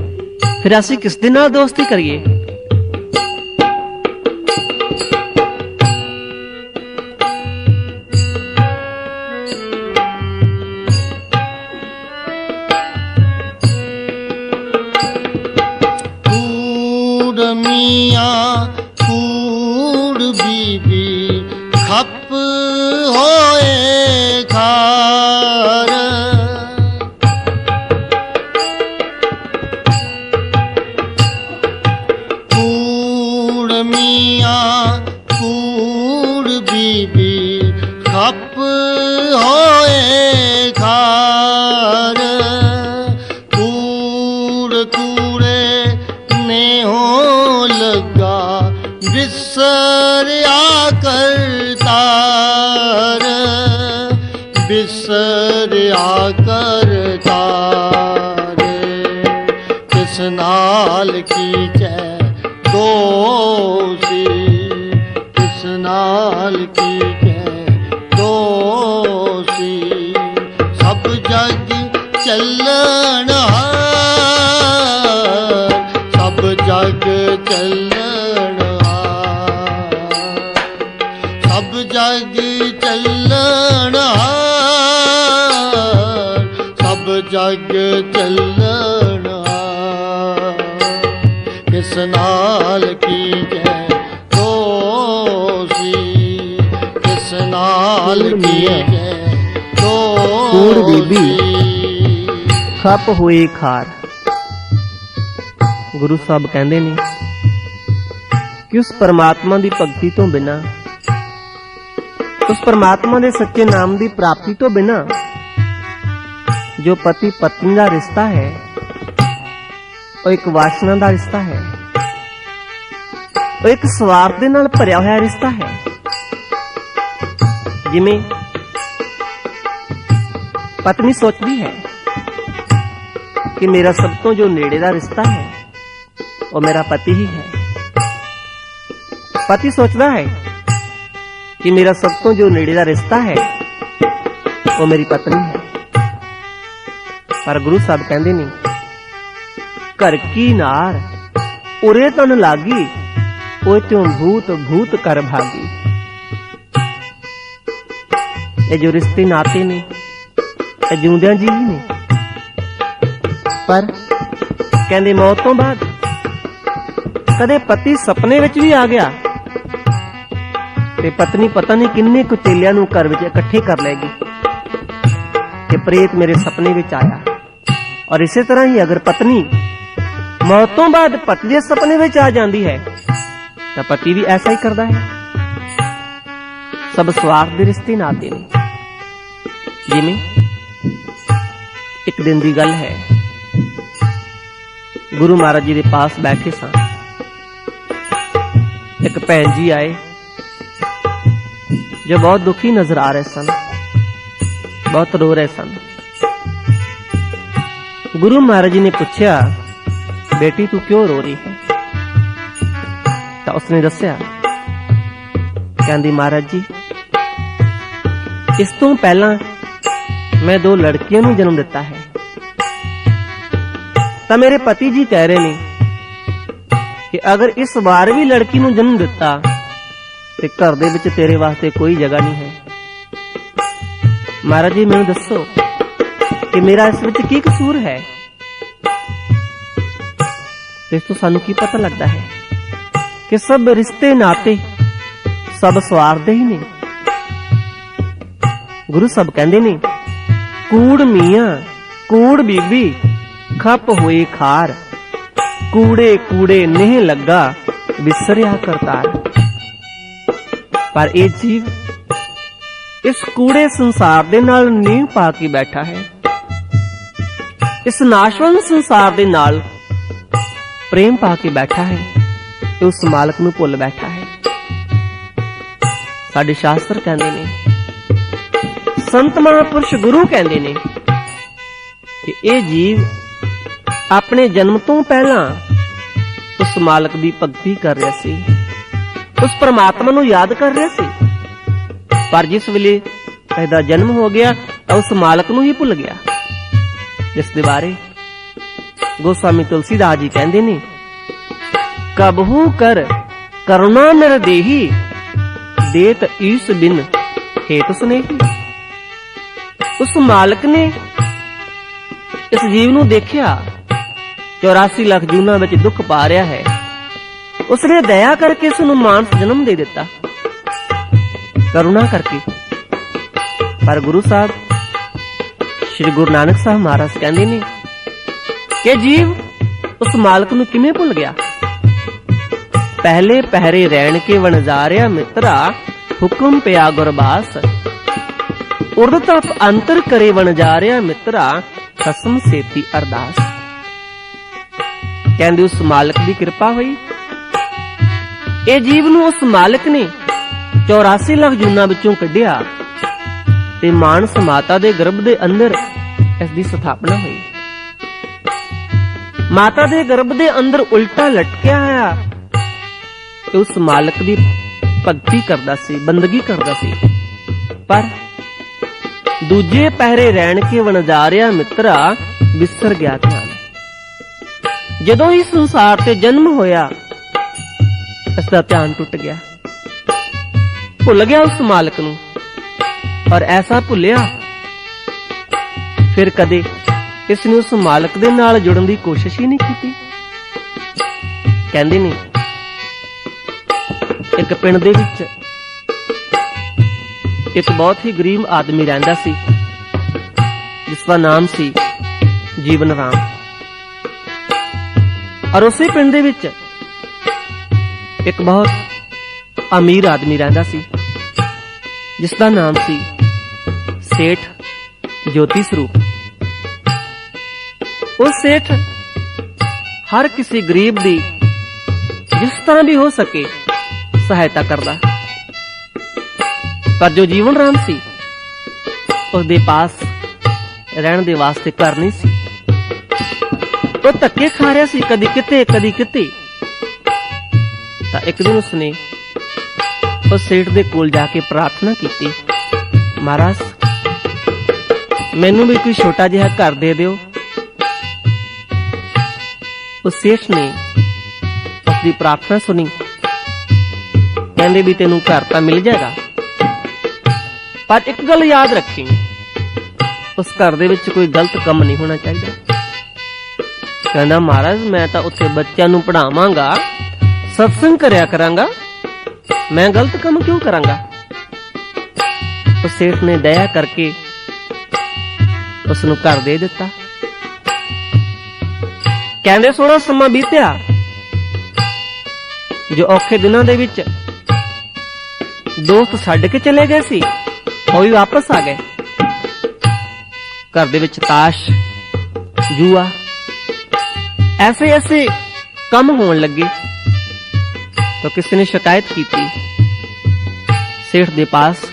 ਫਿਰ ਅਸੀਂ ਕਿਸ ਦੇ ਨਾਲ ਦੋਸਤੀ ਕਰੀਏ। कूड़ बीबी खप होए खार, कूड़ मियाँ कूड़ बीबी खप होए खार, कूड़ कूड़े ने हो लगा बिसरिया करतार, बिसरिया करतार। किस नाल की कै दोषी, किस नाल की कै दोषी। सब जग चलन हार, सब जग चलन हार, सब जग चलन हार, सब जग चलन हार। किस नाल की जय दोषी, किस नाल की जय कूड़ बीबी खप होए खार। ਗੁਰੂ ਸਾਹਿਬ ਕਹਿੰਦੇ ਨੇ ਕਿ ਉਸ ਪਰਮਾਤਮਾ ਦੀ ਭਗਤੀ ਤੋਂ ਬਿਨਾਂ, ਉਸ ਪਰਮਾਤਮਾ ਦੇ ਸੱਚੇ ਨਾਮ ਦੀ ਪ੍ਰਾਪਤੀ ਤੋਂ ਬਿਨਾਂ जो पति पत्नी का रिश्ता है वो एक वासना का रिश्ता है, वो एक स्वार्थ दे नाल भरिया होया रिश्ता है। जिमें पत्नी सोचती है कि मेरा सब तो जो नेड़े का रिश्ता है वो मेरा पति ही है। पति सोचता है कि मेरा सब तो जो नेड़े का रिश्ता है वो मेरी पत्नी है। पर गुरु साहब कहते नहीं, घर की नार उरे तन लागी, ओ त्यों भूत भूत कर भागी। ये जो रिश्ते नाते ने ये जिउंदियां जी ही ने, पर कहते मौत तो बाद कदे पति सपने विच भी आ गया ते पत्नी पता नहीं किन्ने कुछ चेलियां नूं घर विच इकट्ठे कर लेगी कि प्रेत मेरे सपने विच आया। और इसी तरह ही अगर पत्नी मौत तो बाद पति के सपने विच आ जाती है तो पति भी ऐसा ही करता है। सब स्वार्थ के रिश्ते नाते ने। जिमें एक दिन की गल है, गुरु महाराज जी के पास बैठे सन, एक भैन जी आए जो बहुत दुखी नजर आ रहे सन, बहुत रो रहे सन। गुरु महाराज जी ने पूछा, बेटी तू क्यों रो रही है? तो उसने दस्या, कहती महाराज जी इस तो पहला मैं 2 लड़कियों को जन्म दिता है, तो मेरे पति जी कह रहे ने कि अगर इस बार भी लड़की को जन्म दिता तो घर दे विच तेरे वास्ते कोई जगह नहीं है। महाराज जी मैनूं दसो कि मेरा इस विच की कसूर है? तो इस तो सानू की पता लगता है कि सब रिश्ते नाते सब स्वार्थ ही ने। गुरु साहब कहंदे ने, कूड़ मियां कूड़ बीबी खप होए खार, कूड़े कूड़े नहीं लगा विसरिया करतार। पर ये जीव इस कूड़े संसार दे नाल नींव पा के बैठा है, इस नाशवंत संसार दे नाल प्रेम पा के बैठा है, तो उस मालक नूं भुल बैठा है। साडे शास्त्र कहंदे ने, संत महापुरुष गुरु कहंदे ने कि ये जीव अपने जन्म तो पहला उस मालक की भगती कर रहा सी, उस परमात्मा नूं याद कर रहा सी, पर जिस वेले इसदा जन्म हो गया तो उस मालक नूं ही भुल गया। जिस दे बारे गोस्वामी तुलसीदास जी कहंदे ने, कबहू कर करुणा निर्देही, देत ईश बिन हेतु स्नेही। उस मालक ने इस जीव नूं देखिया 84 लाख जूना विच दुख पा रहा है, उसने दया करके इसनूं मानस जन्म दे दिता, करुणा करके। पर गुरु साहब श्री गुरु नानक साहब महाराज कहंदे ने कि जीव उस मालक नूं किवें भुल गया? पहले पहरे रहन के वणजारिया मित्रा, हुक्म पिया गुरबास, उर्द तप अंतर करे वणजारिया मित्रा, खसम सेती अरदास। कहंदे उस मालक की कृपा हुई, ये जीव नूं उस मालक ने 84 लाख जूना विचों कढिया ते मानस माता दे गर्भ दे अंदर इसकी स्थापना हुई। माता दे गर्भ दे अंदर उल्टा लटकिया आया ते उस मालक की भगती करदा सी, बंदगी करदा सी। पर दूजे पहरे रहन के वणजारिया मित्रा, विसर गया ध्यान। जदों ही संसार ते जन्म होया इसका ध्यान टुट गया, भुल गया उस मालक नूं। और ऐसा भुलिया फिर कदे इसने उस मालक दे नाल जुड़न दी कोशिश ही नहीं की। कहंदे ने एक पिंड दे विच एक बहुत ही गरीब आदमी रहिंदा सी, जिसका नाम सी जीवन राम। और उसी पिंड दे विच एक बहुत अमीर आदमी रहिंदा सी, जिसका नाम सी सेठ ज्योति स्वरूप। ਉਹ ਸੇਠ ਹਰ ਕਿਸੇ ਗਰੀਬ ਦੀ ਜਿਸ ਤਰ੍ਹਾਂ ਵੀ ਹੋ ਸਕੇ ਸਹਾਇਤਾ ਕਰਦਾ, ਪਰ ਜੋ ਜੀਵਨ ਰਾਮ ਸੀ ਉਸਦੇ ਪਾਸ ਰਹਿਣ ਦੇ ਵਾਸਤੇ ਘਰ ਨਹੀਂ ਸੀ। ਉਹ ਧੱਕੇ ਖਾ ਰਿਹਾ ਸੀ, ਕਦੀ ਕਿਤੇ ਕਦੀ ਕਿਤੇ। ਤਾਂ ਇੱਕ ਦਿਨ ਉਸਨੇ ਉਸ ਸੇਠ ਦੇ ਕੋਲ ਜਾ ਕੇ ਪ੍ਰਾਰਥਨਾ ਕੀਤੀ, ਮਹਾਰਾਜ ਮੈਨੂੰ ਵੀ ਕੋਈ ਛੋਟਾ ਜਿਹਾ ਘਰ ਦੇ ਦਿਓ। ਉਸ ਸੇਠ ਨੇ ਉਸਦੀ ਪ੍ਰਾਰਥਨਾ ਸੁਣੀ, ਕਹਿੰਦੇ ਵੀ ਤੈਨੂੰ ਘਰ ਤਾਂ ਮਿਲ ਜਾਏਗਾ, ਪਰ ਇੱਕ ਗੱਲ ਯਾਦ ਰੱਖੀ, ਉਸ ਘਰ ਦੇ ਵਿੱਚ ਕੋਈ ਗਲਤ ਕੰਮ ਨਹੀਂ ਹੋਣਾ ਚਾਹੀਦਾ। ਕਹਿੰਦਾ ਮਹਾਰਾਜ ਮੈਂ ਤਾਂ ਉੱਥੇ ਬੱਚਿਆਂ ਨੂੰ ਪੜ੍ਹਾਵਾਂਗਾ, ਸਤਸੰਗ ਕਰਿਆ ਕਰਾਂਗਾ, ਮੈਂ ਗਲਤ ਕੰਮ ਕਿਉਂ ਕਰਾਂਗਾ। ਉਸ ਸੇਠ ਨੇ ਦਇਆ ਕਰਕੇ ਉਸ ਨੂੰ ਘਰ ਦੇ ਦਿੱਤਾ। ਕਹਿੰਦੇ ਸੋਹਣਾ ਸਮਾਂ ਬੀਤਿਆ, ਜੋ ਔਖੇ ਦਿਨਾਂ ਦੇ ਵਿੱਚ ਦੋਸਤ ਛੱਡ ਕੇ ਚਲੇ ਗਏ ਸੀ ਉਹ ਵੀ ਵਾਪਸ ਆ ਗਏ। ਘਰ ਦੇ ਵਿੱਚ ਤਾਸ਼, ਜੂਆ, ਐਸੇ ਐਸੇ ਕੰਮ ਹੋਣ ਲੱਗੇ। ਤਾਂ ਕਿਸੇ ਨੇ ਸ਼ਿਕਾਇਤ ਕੀਤੀ ਸੇਠ ਦੇ ਪਾਸ।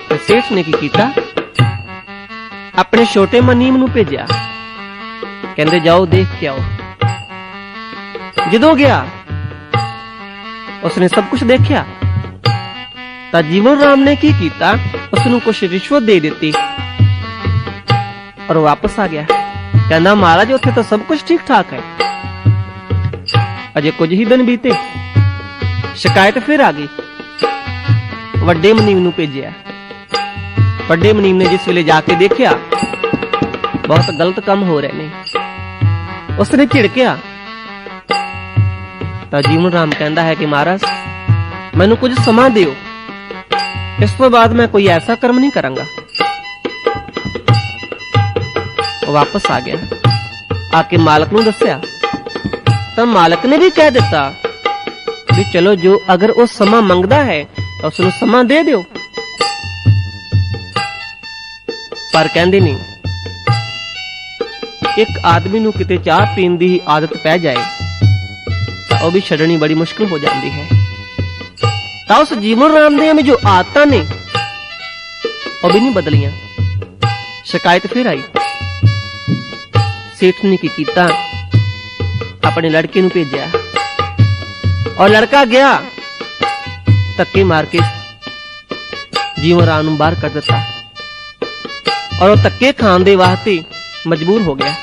ਤੇ ਸੇਠ ਨੇ ਕੀ ਕੀਤਾ, ਆਪਣੇ ਛੋਟੇ ਮਨੀਮ ਨੂੰ ਭੇਜਿਆ, ਕਹਿੰਦੇ ਜਾਓ ਦੇਖ ਕੇ ਆਓ। ਜਦੋਂ ਗਿਆ ਉਸਨੇ ਸਭ ਕੁਝ ਦੇਖਿਆ। ਤਾਂ ਜੀਵਨ ਰਾਮ ਨੇ ਕੀ ਕੀਤਾ, ਉਸਨੂੰ ਕੁਝ ਰਿਸ਼ਵਤ ਦੇ ਦਿੱਤੀ ਔਰ ਵਾਪਸ ਆ ਗਿਆ। ਕਹਿੰਦਾ ਮਹਾਰਾਜ ਉੱਥੇ ਤਾਂ ਸਭ ਕੁਝ ਠੀਕ ਠਾਕ ਹੈ। ਅਜੇ ਕੁਝ ਹੀ ਦਿਨ ਬੀਤੇ, ਸ਼ਿਕਾਇਤ ਫਿਰ ਆ ਗਈ। ਵੱਡੇ ਮਨੀਮ ਨੂੰ ਭੇਜਿਆ। ਵੱਡੇ ਮਨੀਮ ਨੇ ਜਿਸ ਵੇਲੇ ਜਾ ਕੇ ਦੇਖਿਆ ਬਹੁਤ ਗਲਤ ਕੰਮ ਹੋ ਰਹੇ ਨੇ, ਉਸਨੇ ਝਿੜਕਿਆ। ਤਾਂ ਜੀਵਨ ਰਾਮ ਕਹਿੰਦਾ ਹੈ ਕਿ ਮਹਾਰਾਜ ਮੈਨੂੰ ਕੁਝ ਸਮਾਂ ਦਿਓ, ਇਸ ਤੋਂ ਬਾਅਦ ਮੈਂ ਕੋਈ ਐਸਾ ਕਰਮ ਨਹੀਂ ਕਰਾਂਗਾ। ਉਹ ਵਾਪਸ ਆ ਗਿਆ। ਆ ਕੇ ਮਾਲਕ ਨੂੰ ਦੱਸਿਆ ਤਾਂ ਮਾਲਕ ਨੇ ਵੀ ਕਹਿ ਦਿੱਤਾ ਵੀ ਚਲੋ ਜੋ ਅਗਰ ਉਹ ਸਮਾਂ ਮੰਗਦਾ ਹੈ ਤਾਂ ਉਸਨੂੰ ਸਮਾਂ ਦੇ ਦਿਓ। ਪਰ ਕਹਿੰਦੇ ਨਹੀਂ, ਇੱਕ ਆਦਮੀ ਨੂੰ ਕਿਤੇ ਚਾਹ ਪੀਣ ਦੀ ਹੀ ਆਦਤ ਪੈ ਜਾਏ ਤਾਂ ਉਹ ਵੀ ਛੱਡਣੀ ਬੜੀ ਮੁਸ਼ਕਿਲ ਹੋ ਜਾਂਦੀ ਹੈ। ਤਾਂ ਉਸ ਜੀਵਨ ਰਾਮ ਦੀਆਂ ਵੀ ਜੋ ਆਦਤਾਂ ਨੇ ਉਹ ਵੀ ਨਹੀਂ ਬਦਲੀਆਂ। ਸ਼ਿਕਾਇਤ ਫਿਰ ਆਈ। ਸੇਠ ਨੇ ਕੀ ਕੀਤਾ, ਆਪਣੇ ਲੜਕੇ ਨੂੰ ਭੇਜਿਆ ਔਰ ਲੜਕਾ ਗਿਆ, ਧੱਕੇ ਮਾਰ ਕੇ ਜੀਵਨ ਰਾਮ ਨੂੰ ਬਾਹਰ ਕੱਢ ਦਿੱਤਾ ਔਰ ਉਹ ਧੱਕੇ ਖਾਣ ਦੇ ਵਾਸਤੇ ਮਜਬੂਰ ਹੋ ਗਿਆ।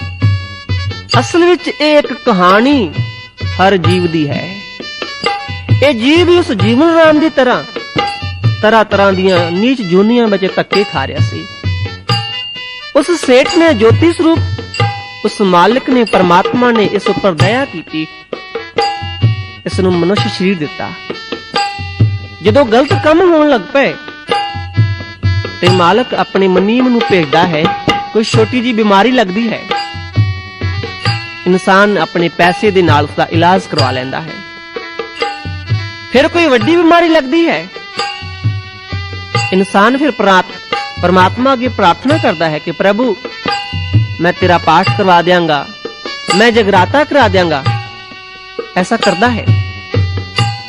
ਅਸਲ ਵਿੱਚ ਇਹ ਇੱਕ ਕਹਾਣੀ ਹਰ ਜੀਵ ਦੀ ਹੈ। ਇਹ ਜੀਵ ਵੀ ਉਸ ਜੀਵਨ ਰਾਮ ਦੀ ਤਰ੍ਹਾਂ ਤਰ੍ਹਾਂ ਦੀਆਂ ਨੀਚ ਜੂਨੀਆਂ ਵਿੱਚ ਧੱਕੇ ਖਾ ਰਿਹਾ ਸੀ। ਉਸ ਸੇਠ ਨੇ ਜੋਤੀ ਸਰੂਪ, ਉਸ ਮਾਲਿਕ ਨੇ, ਪਰਮਾਤਮਾ ਨੇ ਇਸ ਉੱਪਰ ਦਇਆ ਕੀਤੀ, ਇਸ ਨੂੰ ਮਨੁੱਖ ਸਰੀਰ ਦਿੱਤਾ। ਜਦੋਂ ਗਲਤ ਕੰਮ ਹੋਣ ਲੱਗ ਪਏ ਤੇ ਮਾਲਕ ਆਪਣੇ ਮਨੀਮ ਨੂੰ ਭੇਜਦਾ ਹੈ। ਕੋਈ ਛੋਟੀ ਜੀ ਬਿਮਾਰੀ ਲੱਗਦੀ ਹੈ, ਇਨਸਾਨ ਆਪਣੇ ਪੈਸੇ ਦੇ ਨਾਲ ਉਸਦਾ ਇਲਾਜ ਕਰਵਾ ਲੈਂਦਾ ਹੈ। ਫਿਰ ਕੋਈ ਵੱਡੀ ਬਿਮਾਰੀ ਲੱਗਦੀ ਹੈ, ਇਨਸਾਨ ਫਿਰ ਪਰਮਾਤਮਾ ਅੱਗੇ ਪ੍ਰਾਰਥਨਾ ਕਰਦਾ ਹੈ ਕਿ ਪ੍ਰਭੂ मैं तेरा पाठ करवा देंगा, मैं जगराता करा देंगा। ऐसा करता है,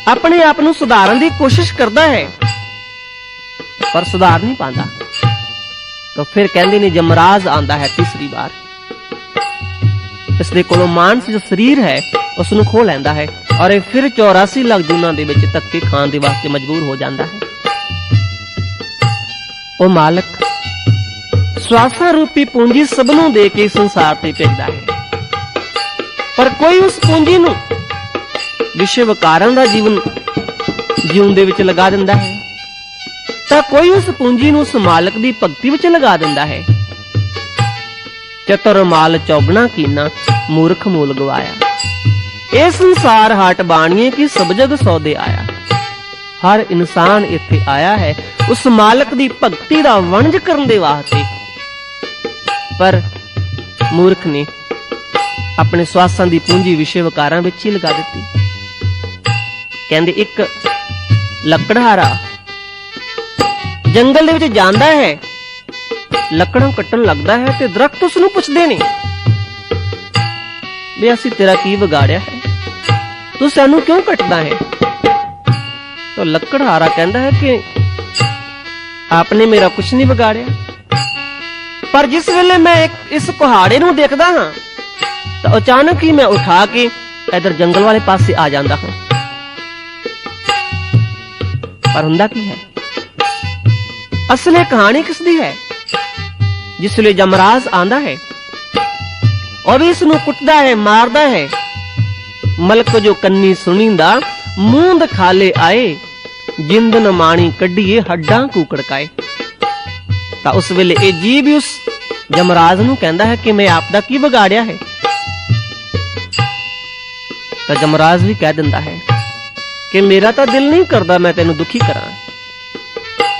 अपने आप को सुधारन की कोशिश करता है पर सुधार नहीं पाता। तो फिर कहते ने जमराज आंदा है तीसरी बार, इसदे कोलों मानस जो शरीर है उसनूं खो लैंदा है और ये फिर 84 लाख जूनां दे विच धक्के खाण दे वास्ते मजबूर हो जाता है। ओ मालक ਸਵਾਸਾਂ ਰੂਪੀ ਪੂੰਜੀ ਸਭ ਨੂੰ ਦੇ ਕੇ ਸੰਸਾਰ ਤੇ ਭੇਜਦਾ ਹੈ, ਪਰ ਕੋਈ ਉਸ ਪੂੰਜੀ ਨੂੰ ਵਿਸ਼ੇ ਵਿਕਾਰਾਂ ਦਾ ਜੀਵਨ ਜਿਉਣ ਦੇ ਵਿੱਚ ਲਗਾ ਦਿੰਦਾ ਹੈ, ਤਾਂ ਕੋਈ ਉਸ ਪੂੰਜੀ ਨੂੰ ਉਸ ਮਾਲਕ ਦੀ ਭਗਤੀ ਵਿੱਚ ਲਗਾ ਦਿੰਦਾ ਹੈ। ਚਤੁਰ ਮਾਲ ਚੌਗਣਾ ਕੀਨਾ, ਮੂਰਖ ਮੂਲ ਗਵਾਇਆ। ਇਹ ਸੰਸਾਰ ਹਾਟ ਬਾਣੀਏ ਕੀ ਸਭ ਜਗ ਸੌਦੇ ਆਇਆ। ਹਰ ਇਨਸਾਨ ਇੱਥੇ ਆਇਆ ਹੈ ਉਸ ਮਾਲਕ ਦੀ ਭਗਤੀ ਦਾ ਵਣਜ ਕਰਨ ਦੇ ਵਾਸਤੇ, ਪਰ ਮੂਰਖ ਨੇ ਆਪਣੇ ਸਵਾਸਾਂ ਦੀ ਪੂੰਜੀ ਵਿਸ਼ੇ ਵਿਕਾਰਾਂ ਵਿੱਚ ਹੀ ਲਗਾ ਦਿੱਤੀ। ਕਹਿੰਦੇ ਇੱਕ ਲੱਕੜਹਾਰਾ ਜੰਗਲ ਦੇ ਵਿੱਚ ਜਾਂਦਾ ਹੈ ਲੱਕੜਾਂ ਕੱਟਣ ਲੱਗਦਾ ਹੈ ਤੇ ਦਰਖਤ ਉਸ ਨੂੰ ਪੁੱਛਦੇ ਨੇ ਵੀ ਅਸੀਂ ਤੇਰਾ ਕੀ ਵਿਗਾੜਿਆ ਹੈ, ਤੂੰ ਸਾਨੂੰ ਕਿਉਂ ਕੱਟਦਾ ਹੈ। ਤਾਂ ਲੱਕੜਹਾਰਾ ਕਹਿੰਦਾ ਹੈ ਕਿ ਆਪਨੇ ਮੇਰਾ ਕੁਛ ਨਹੀਂ ਵਿਗਾੜਿਆ, ਪਰ ਜਿਸ ਵੇਲੇ ਮੈਂ ਇਸ ਕੁਹਾੜੇ ਨੂੰ ਦੇਖਦਾ ਹਾਂ ਤਾਂ ਅਚਾਨਕ ਹੀ ਮੈਂ ਉਠਾ ਕੇ ਇਧਰ ਜੰਗਲ ਵਾਲੇ ਪਾਸੇ ਆ ਜਾਂਦਾ ਹਾਂ। ਪਰ ਹੁੰਦਾ ਕੀ ਹੈ, ਅਸਲੀ ਕਹਾਣੀ ਕਿਸ ਦੀ ਹੈ? ਜਿਸ ਵੇਲੇ ਜਮਰਾਜ ਆਂਦਾ ਹੈ और इस नूं कुटदा है, मारदा है, मलक जो कन्नी सुनींदा मूंद खाले आए, जिंद न माणी कड्डीए हड्डां कूकड़काए। तां उस वेले ए जी भी उस जमराज नूं कहंदा है कि मैं आपदा की बिगाड़िया है। तां जमराज भी कह दिंदा है कि मेरा तां दिल नहीं करदा मैं तैनूं दुखी करां,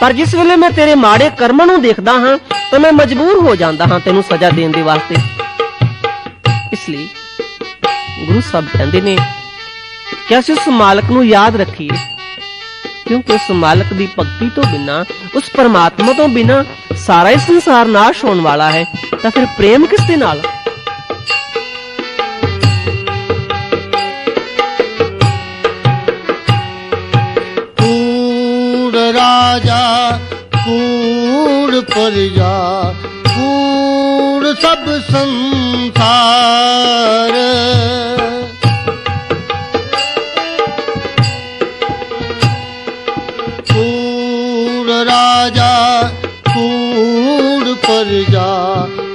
पर जिस वेले मैं तेरे माड़े कर्मां नूं देखदा हां तां मैं मजबूर हो जांदा हां तैनूं सजा देण दे वास्ते। इसलिए गुरु साहब कहते ने कि असीं उस मालक नूं याद रखीए, क्योंकि उस मालक दी भगती तो बिना, उस परमात्मा तो बिना सारा ही संसार नाश होने वाला है। तो फिर प्रेम किस दे नाल? कूड़ राजा कूड़ प्रजा कूड़ सब संसार, कूड़ राजा कूड़ प्रजा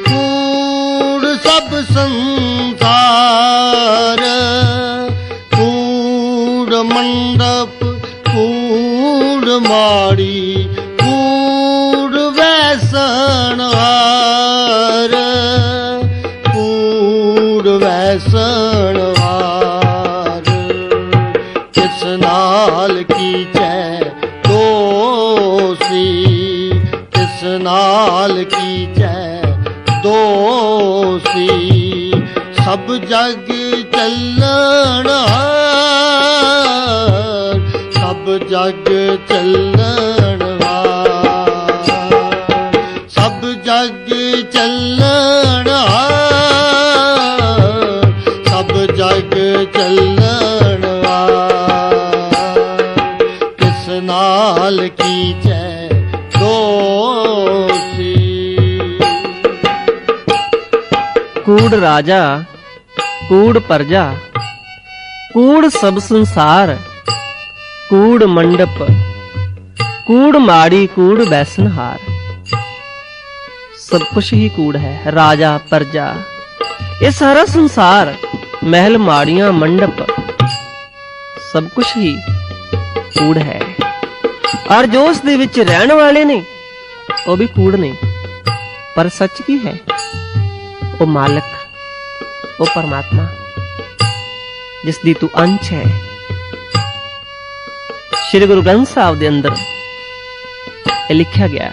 कूड़ सब संसार, कूड़ मंडप कूड़ माड़ी कूड़ वैसणहार, कूड़ वैसणहार, किस नाल कीचै दोषी, किस नाल कीचै दोषी, सब जग चलनहार, सब जग चलनहार, सब जग चलनहार, सब जग चलनहार, किस नाल कीचै दोषी। कूड़ राजा कूड़ प्रजा कूड़ सब संसार, कूड़ मंडप कूड़ माड़ी कूड़ बैसनहार। सब कुछ ही कूड़ है, राजा प्रजा ये सारा संसार, महल माड़ियां मंडप सब कुछ ही कूड़ है। और जो उस दे विच रहने वाले ने वो भी कूड़ ने, पर सच की है वो मालक, वो परमात्मा जिस दी तू अंश है। श्री गुरु ग्रंथ साहब दे अंदर ये लिखा गया,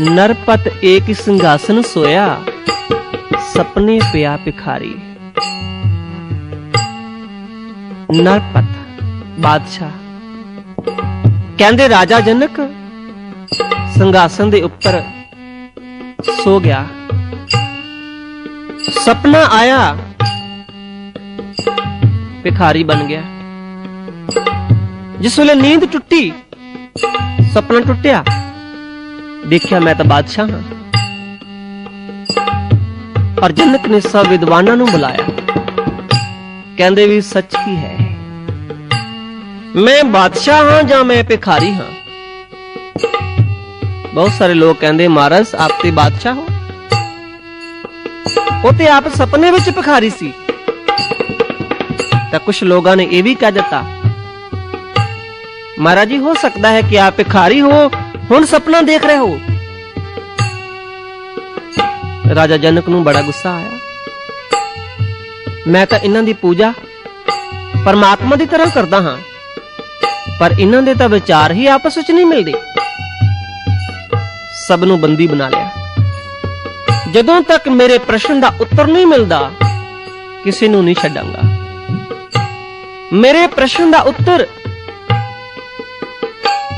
नरपत एक सिंहासन सोया सपने पिया भिखारी। नरपत बादशाह कहंदे राजा जनक सिंहासन दे उपर सो गया, सपना आया भिखारी बन गया। जिस वेले नींद टुटी सपना टुटिया, देखिया मैं तो बादशाह हां। और जनक ने सब विद्वानां नूं बुलाया, कहंदे भी सच की है, मैं बादशाह हां जां मैं भिखारी हां। बहुत सारे लोग कहंदे महाराज आप ते बादशाह हो, वो ते आप सपने विच भिखारी सी। तो कुछ लोगों ने यह भी कह दिता महाराज जी हो सकता है कि आप भिखारी हो, हुण सपना देख रहे हो। राजा जनक नूं बड़ा गुस्सा आया, मैं तो इन्हां दी पूजा परमात्मा की तरह करदा हां, पर इन्हां दे तां विचार ही आपस विच नहीं मिलदे। सब नूं बंदी बना लिया। जदों तक मेरे प्रश्न का उत्तर नहीं मिलता किसी नूं नहीं छड्डांगा। मेरे प्रश्न का उत्तर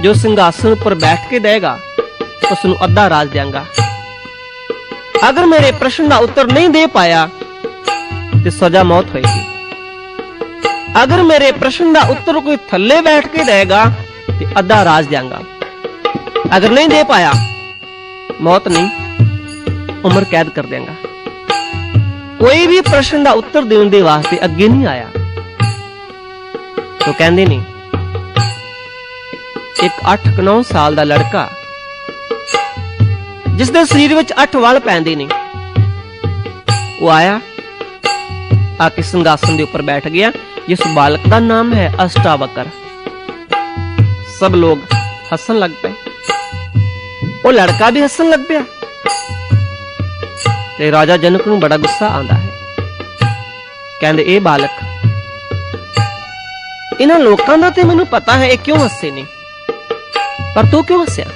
जो सिंहासन पर बैठ के देगा ਉਸ ਨੂੰ ਅੱਧਾ ਰਾਜ ਦਿਆਂਗਾ। ਅਗਰ ਮੇਰੇ ਪ੍ਰਸ਼ਨ ਦਾ ਉੱਤਰ ਨਹੀਂ ਦੇ ਪਾਇਆ ਤੇ ਸਜ਼ਾ ਮੌਤ ਹੋਏਗੀ। ਅਗਰ ਮੇਰੇ ਪ੍ਰਸ਼ਨ ਦਾ ਉੱਤਰ ਕੋਈ ਥੱਲੇ ਬੈਠ ਕੇ ਦੇਗਾ ਤੇ ਅੱਧਾ ਰਾਜ ਦਿਆਂਗਾ। ਅਗਰ ਨਹੀਂ ਦੇ ਪਾਇਆ ਮੌਤ ਨਹੀਂ, ਉਮਰ ਕੈਦ ਕਰ ਦਿਆਂਗਾ। ਕੋਈ ਵੀ ਪ੍ਰਸ਼ਨ ਦਾ ਉੱਤਰ ਦੇਣ ਦੇ ਵਾਸਤੇ ਅੱਗੇ ਨਹੀਂ ਆਇਆ। ਤੋ ਕਹਿੰਦੇ ਨਹੀਂ, ਇੱਕ 8-9 ਸਾਲ ਦਾ ਲੜਕਾ ਜਿਸ ਦੇ ਸਰੀਰ ਵਿੱਚ 8 ਵਲ ਪੈਂਦੇ ਨੇ, ਉਹ ਆਇਆ, ਆ ਕੇ ਸਿੰਘਾਸਨ ਦੇ ਉੱਪਰ ਬੈਠ ਗਿਆ। जिस बालक का नाम है अष्टावक्र। सब लोग हसन लग पे, वो लड़का भी हसन लग पिया। ते राजा जनक नूं बड़ा गुस्सा आंदा है। कहंदे ए बालक, इन्हां लोकां दा ते मैनूं पता है ये क्यों हसे ने, पर तू क्यों हसिया?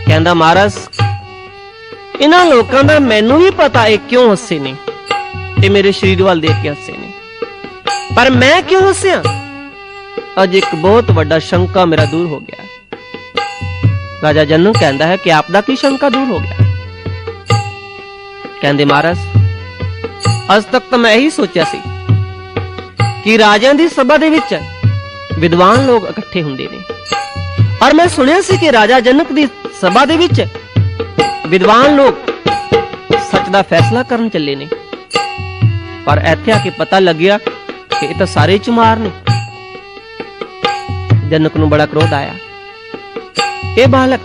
कहंदा महाराज, इन्हां लोकां दा मैनूं भी पता है क्यों हसे ने, ते मेरे शरीर वाल देख के हसे ने, पर मैं क्यों हसिया? अज एक बहुत बड़ा शंका मेरा दूर हो गया। राजा जनक कहता है कि आपदा की शंका दूर हो गया? कहते महाराज, अज तक तो मैं यही सोचा सी कि राजा दी सभा दे विच विद्वान लोग इकट्ठे हुंदे ने, और मैं सुनिया सी कि राजा जनक दी सभा दे विच विद्वान लोग सच दा फैसला करन चले ने, पर इत्थे आके पता लग गया कि ये तो सारे चमार ने। जनक नूं बड़ा क्रोध आया। ये बालक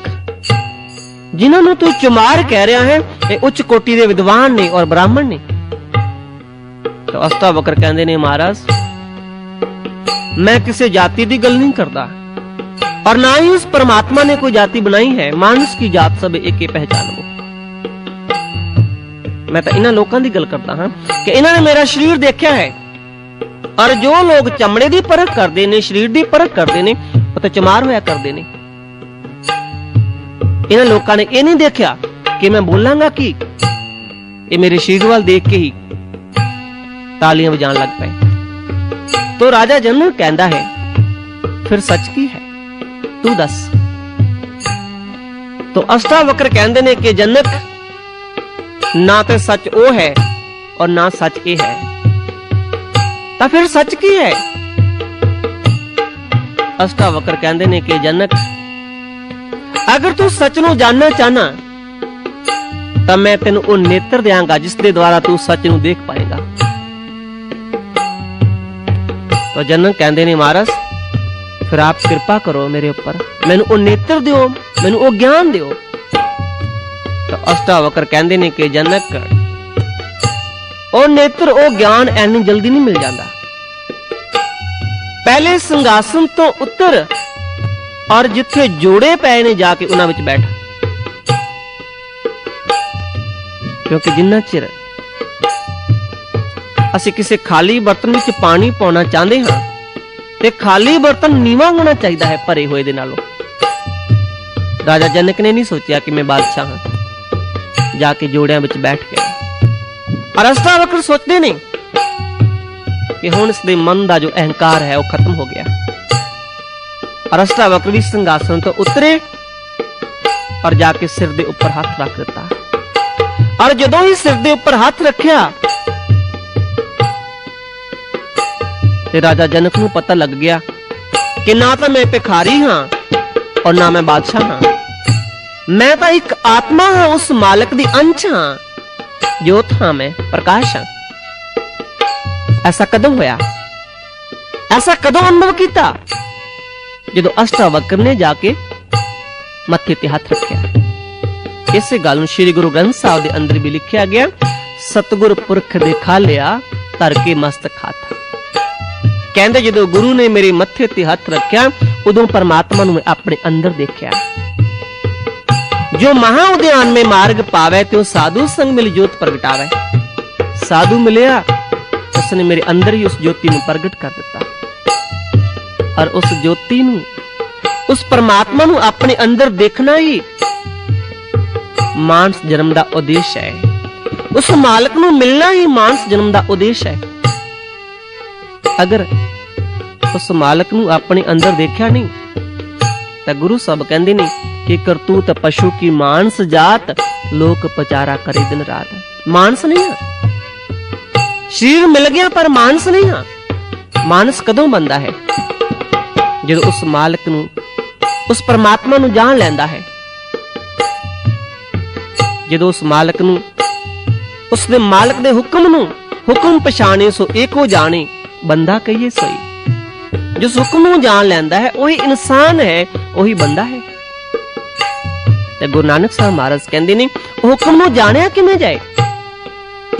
जिन्होंने तू चमार कह रहा है, ये उच्च कोटि दे विद्वान ने और ब्राह्मण ने। तो अष्टावक्र कहंदे ने, महाराज मैं किसी जाति की गल नहीं करता, और ना ही उस परमात्मा ने कोई जाति बनाई है। मानुष की जात सब एक ही पहचान वो। मैं तो इन्हां लोकां दी गल करता हां कि इन्हां ने मेरा शरीर देखा है, और जो लोग चमड़े की परख करते ने, शरीर की परख करते ने, वो तो चमार होया करते ने। इन्हां लोकां ने यह नहीं देखा कि मैं बोलांगा कि ये मेरे शरीर वाल देख के ही तालियां बजान लग पे। तो राजा जनक कहता है, फिर सच की है, तू दस। तो अष्टावक्र कहते ने कि जनक, ना तो सच वो है और ना सच ये है, तो फिर सच की है? अष्टावक्र कहते ने कि जनक, अगर तू सच नूं जानना चाहना तो मैं तेन वो नेत्र देंगा जिस दे द्वारा तू सच नूं देख पाएगा। तो जनक कहते ने, महाराज फिर आप कृपा करो मेरे ऊपर, मैनू वो नेत्र दियो, मैनू वो ज्ञान दियो। तो अष्टावक्र कहते ने कि जनक, ओ नेत्र ओ ज्ञान ऐनी जल्दी नहीं मिल जाता। पहले संघासन तो उतर और जिथे जोड़े पे ने जाके उन्हां विच बैठ, क्योंकि जिन्ना चिर असी किसी खाली बर्तन विच पानी पाउणा चाहते हां ते खाली बर्तन नीवा होना चाहिए है भरे हुए दे नालों। राजा जनक ने नहीं सोचा कि मैं बादशाह हां, जाके जोड़ियां विच बैठ गए। और अष्टावक्र सोचते ने कि हुण इसदे मन का जो अहंकार है वह खत्म हो गया। और अष्टावक्र भी सिंहासन तो उतरे और जाके सिर दे ऊपर हाथ रख दिता। और जदों ही सिर दे ऊपर हाथ रखिया ते राजा जनक नूं पता लग गया कि ना तो मैं भिखारी हां और ना मैं बादशाह हां, मैं तो एक आत्मा हां, उस मालिक दी अंश हां, जोत हां, मैं प्रकाश हां। ऐसा कदों होया, ऐसा कदों अनुभव किया? जदों अष्टावक्र ने जाके मत्थे ते हाथ रखिया। इसे गल नूं श्री गुरु ग्रंथ साहिब दे अंदर भी लिखिया गया, सतगुर पुरख दे खालिया धर के मस्तक हाथ। कहंदे जदों गुरु ने मेरे मत्थे ते हाथ रखिया, उदों परमात्मा नूं मैं अपने अंदर देखिया। जो महा उद्यान में मार्ग पावे त्यो साधु संग मिल जोत प्रगटावे। साधु मिलिया, उसने मेरे अंदर ही उस ज्योति नूं प्रगट कर दिता। और उस ज्योति नूं, उस परमात्मा नूं अपने अंदर देखना ही मानस जन्म दा उद्देश्य है। उस मालिक नूं मिलना ही मानस जन्म दा उद्देश्य है। अगर उस मालिक नूं अपने अंदर देखा नहीं तो गुरु साहब कहंदे ने कि करतूत पशु की मानस जात, लोक पचारा करे दिन रात। मानस नहीं है, शरीर मिल गया पर मानस नहीं है। मानस कदों बनता है? जदों उस मालिक नूं, उस परमात्मा नूं जान लैंदा है। जदों उस मालिक नूं, उस दे मालिक दे हुक्म नूं, हुक्म पछाणे सो एको जाने, बंदा कहिए सोई। जिस हुक्म नूं जान लैंदा है वही इंसान है, वही बंदा है। ते गुरु नानक साहब महाराज कहंदे ने हुक्म नूं जाणिया किवें जाए?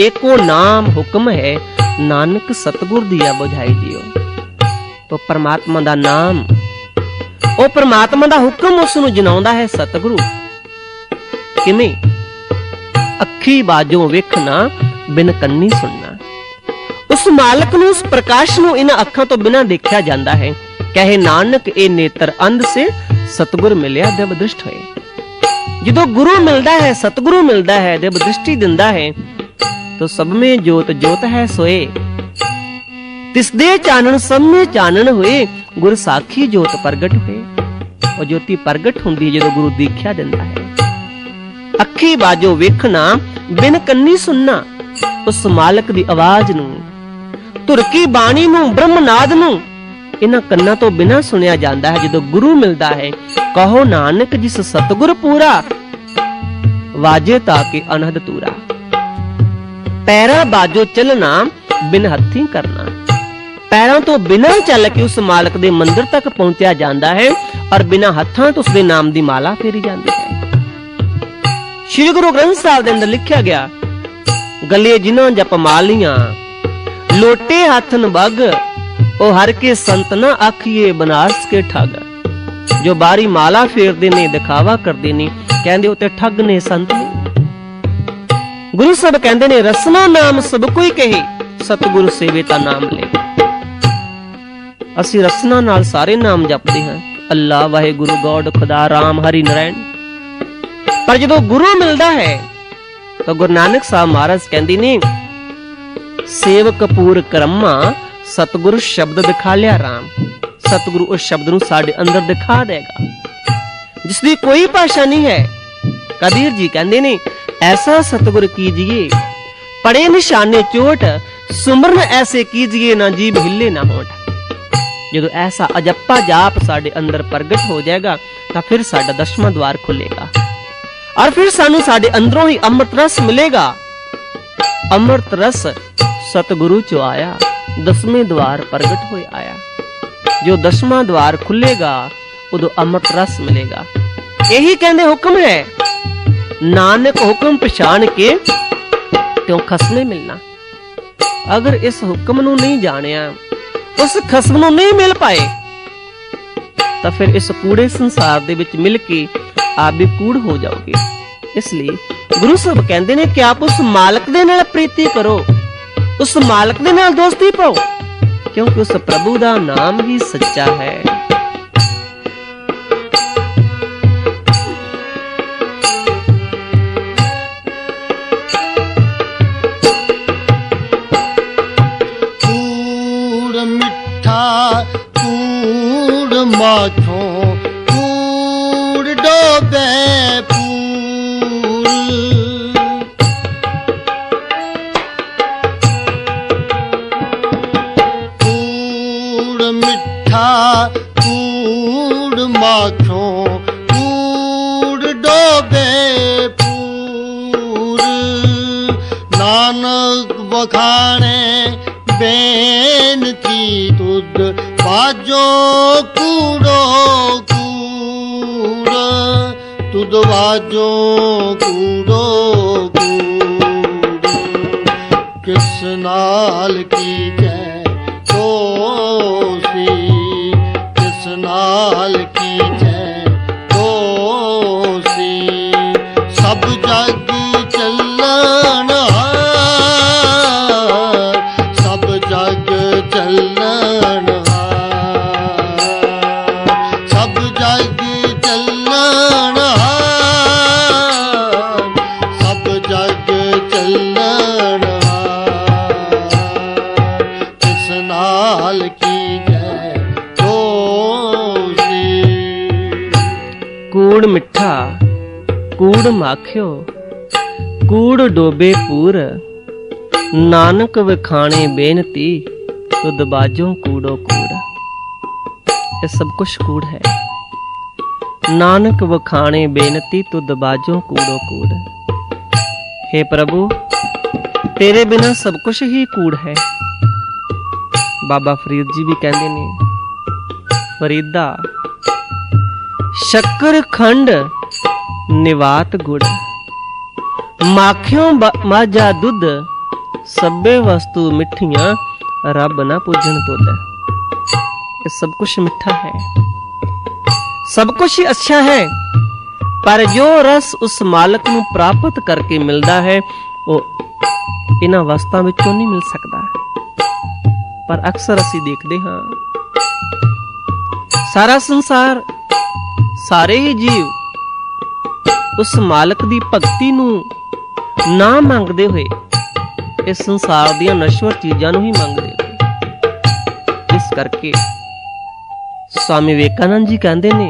एको नाम हुक्म है, नानक सतगुर दिया बुझाई जियो। तो परमात्मा दा नाम, ओ परमात्मा दा हुक्म उस नूं जनाउंदा है सतगुरु। किवें? अखी बाजों वेखना, बिन कन्नी सुनना। उस मालक नूं, उस प्रकाश नूं इन्हां अखां तो बिना देखिया जांदा है। कहे नानक ए नेत्र अंध से सतगुर मिलिया दिव दृष्ट होए। जदों गुरु मिलदा है, सतगुरु मिलदा है, दिव दृष्टि दिंदा है, तो सब में जोत जोत है सोए। तिसदे चानन सब में चानन होए, गुर साखी जोत प्रगट होए। और ज्योति प्रगट हुंदी जदों गुरु दीख्या दिंदा है। अखी बाजो वेखना, बिन कन्नी सुनना। उस मालक दी आवाज नूं, धुर की बाणी नूं, ब्रह्मनाद नूं इन्हां कन्नां तो बिना सुनिया जांदा है जदों गुरु मिलदा है। कहो नानक जिस सतगुर पूरा, वाजे ताके अनहद तूरा। पैरां बाजो चलना, बिन हत्थी करना। पैरां तो बिना चल के उस मालक दे मंदिर तक पहुंचा जांदा है और बिना हत्थां तो उसदे नाम दी माला फेरी जांदी है। श्री गुरु ग्रंथ साहिब दे अंदर लिखिया गया, गले जिन्हां जप मालियां, लोटे हाथन बग, ओ हर के संत ना आखिए बनारस के ठग। जो बारी माला फेरदे ने, दिखावा करदे ने, कहंदे उते ठग ने, संत ने। गुरु साहब कहंदे ने रसना नाम सब कोई कहे, सतगुरु सेवे ता नाम ले। ਅਸੀਂ ਰਸਨਾ ਨਾਲ ਸਾਰੇ ਨਾਮ ਜਪਦੇ ਹਾਂ, ਅੱਲਾ, ਵਾਹਿਗੁਰੂ, ਗੋਡ, ਖੁਦਾ, ਰਾਮ, ਹਰੀ, ਨਾਰਾਇਣ। ਪਰ ਜਦੋਂ ਗੁਰੂ ਮਿਲਦਾ ਹੈ ਤਾਂ ਗੁਰੂ ਨਾਨਕ ਸਾਹਿਬ ਮਹਾਰਾਜ ਕਹਿੰਦੇ ਨੇ, ਸੇਵਕ ਪੂਰ ਕਰਮਾ, ਸਤਿਗੁਰੂ ਸ਼ਬਦ ਦਿਖਾ ਲਿਆ ਰਾਮ। ਸਤਿਗੁਰੂ ਉਸ ਸ਼ਬਦ ਨੂੰ ਸਾਡੇ ਅੰਦਰ ਦਿਖਾ ਦੇਗਾ, ਜਿਸ ਦੀ ਕੋਈ ਭਾਸ਼ਾ ਨਹੀਂ ਹੈ। ਕਬੀਰ ਜੀ ਕਹਿੰਦੇ ਨੇ, ਐਸਾ ਸਤਿਗੁਰ ਕੀਜੀਏ ਪੜੇ ਨਿਸ਼ਾਨੇ ਚੋਟ, ਸੁਮਰਨ ਐਸੇ ਕੀਜੀਏ ਨਾ ਜੀਭ ਹਿੱਲੇ ਨਾ ਹੋਠ। ਜਦੋਂ ਐਸਾ ਅਜੱਪਾ ਜਾਪ ਸਾਡੇ ਅੰਦਰ ਪ੍ਰਗਟ ਹੋ ਜਾਏਗਾ ਤਾਂ ਫਿਰ ਸਾਡਾ ਦਸਵਾਂ ਦਵਾਰ ਖੁੱਲੇਗਾ ਔਰ ਫਿਰ ਸਾਨੂੰ ਸਾਡੇ ਅੰਦਰੋਂ ਹੀ ਅੰਮ੍ਰਿਤ ਰਸ ਮਿਲੇਗਾ। ਅੰਮ੍ਰਿਤ ਰਸ ਸਤਿਗੁਰੂ ਚੋਂ ਆਇਆ, ਦਸਵੇਂ ਦਵਾਰ ਪ੍ਰਗਟ ਹੋਏ ਆਇਆ। ਜੋ ਦਸਵਾਂ ਦਵਾਰ ਖੁੱਲੇਗਾ ਉਦੋਂ ਅੰਮ੍ਰਿਤ ਰਸ ਮਿਲੇਗਾ। ਇਹੀ ਕਹਿੰਦੇ ਹੁਕਮ ਹੈ, ਨਾਨਕ ਹੁਕਮ ਪਛਾਣ ਕੇ ਤਿਉ ਖਸਮੇ ਮਿਲਣਾ। ਅਗਰ ਇਸ ਹੁਕਮ ਨੂੰ ਨਹੀਂ ਜਾਣਿਆ, उस खसम नूं नहीं मिल पाए, तो फिर इस कूड़े संसार दे विच मिल के आप भी कूड़ हो जाओगे। इसलिए गुरु साहब कहते हैं कि आप उस मालक दे नाल प्रीति करो, उस मालक दे नाल दोस्ती पाओ, क्योंकि उस प्रभु दा नाम ही सच्चा है। माथों कूड़ डोबे पूर, कूड़ मिठा कूड़ माथों कूड़ डोबे पूर। नानक बखाने बेनती तुद बाजो कूड़ो कूड़, तुद बाजो कूड़ो कूड़। किस नाल की जय दोषी, किस नाल की जय दोषी। सब जग चलन हार, सब जग चलन गुड़ मिठा कूड़ माखियो, कूड़ डोबे पूर, नानक विखाणे बेनती, तुद बाजो कूड़ो कूड़। ये सब कुछ कूड़ है। नानक विखाणे बेनती, तुद बाजो कूड़ो कूड़। हे प्रभु, तेरे बिना सब कुछ ही कूड़ है। बाबा फरीद जी भी कहते ने, फरीदा शक्कर खंड निवात गुड़, माखियों माजा दुध, सब्बे वस्तु मिठियां, रब ना पूजन तुद। ये सब कुछ मिठा है, सब कुछ ही अच्छा है, पर जो रस उस मालक नूं प्राप्त करके मिलता है वो इन्हां वस्तां विचों नहीं मिल सकता। पर अक्सर असीं देखते हाँ, सारा संसार, सारे ही जीव उस मालक दी भगती नूं ना मंगदे होए इस संसार दीयां नश्वर चीजां नूं ही मंगदे होए। इस करके स्वामी विवेकानंद जी कहते ने,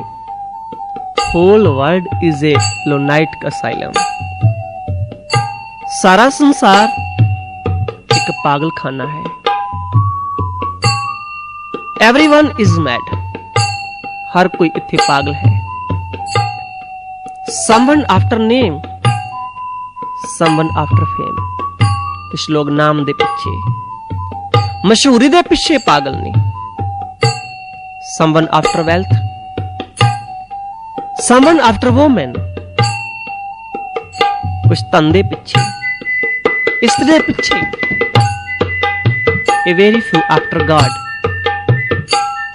whole world is a lunatic asylum. सारा संसार एक पागलखाना है। एवरीवन इज मैड, हर कोई इत्थे पागल है। Someone after name, someone after fame. कुछ लोग नाम दे पीछे, मशहूरी दे पीछे पागल ने। Someone after wealth, someone after women. कुछ धन दे पीछे, स्त्री दे पीछे। A very few after God.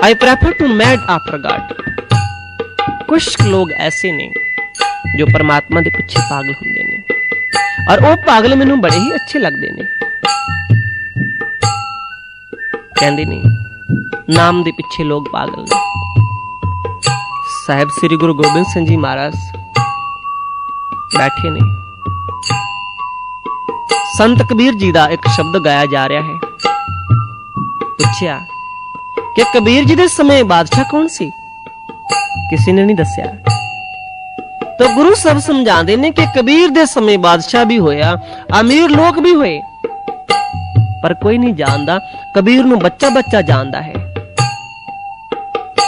I prefer to mad after God। कुछ लोग ऐसे ने जो परमात्मा दे पीछे पागल हुंदे ने, और वो पागल मैनू बड़े ही अच्छे लगते ने। कहंदे ने नाम दे पीछे लोग पागल ने। साहिब श्री गुरु गोबिंद सिंह जी महाराज बैठे ने, संत कबीर जी का एक शब्द गाया जा रहा है। पूछया कि कबीर जी दे समय बादशाह कौन सी? किसी ने नहीं दस्या। तो गुरु साहब समझाते ने कि कबीर दे समय बादशाह भी होया, अमीर लोग भी होए, पर कोई नहीं जानदा। कबीर नूं बच्चा बच्चा जानदा है,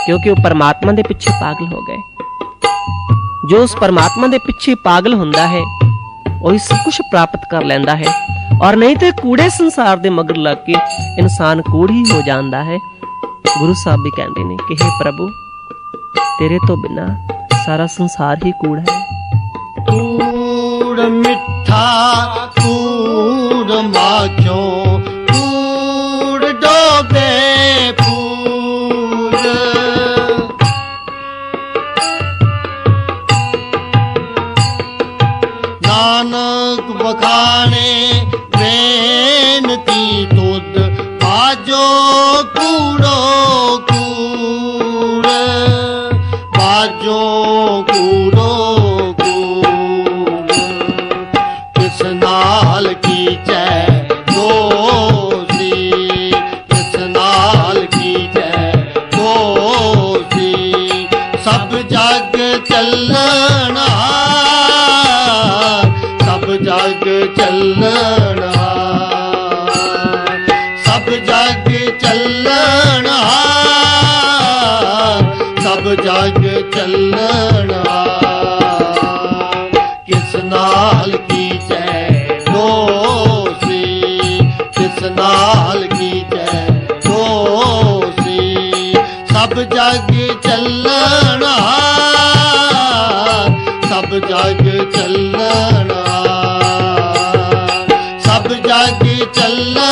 क्योंकि वो परमात्मा दे पीछे पागल हो गए। जो उस परमात्मा दे पीछे पागल हुंदा है वही सब कुछ प्राप्त कर लेंदा है, और नहीं तो कूड़े संसार दे मगर लग के इंसान कूड़ ही हो जाता है। गुरु साहब भी कहते हैं कि हे प्रभु, तेरे तो बिना सारा संसार ही कूड़ है। कूड़ मिठा कूड़ माखियो, कूड़ डोबे पूर। नानक बखाने बेनती, तुद बाजो कूड़ो कूड़, बाजो कूड़ो कूड़। किस नाल की जय दोषी, किस नाल की जय दोषी। सब जग चलना, सब जग चलना, सब जग चलना, सब जग चलना। किस नाल की जय दोषी, किस नाल की जय दोषी। सब जग चलना, सब जग चलना, सब जग चलना,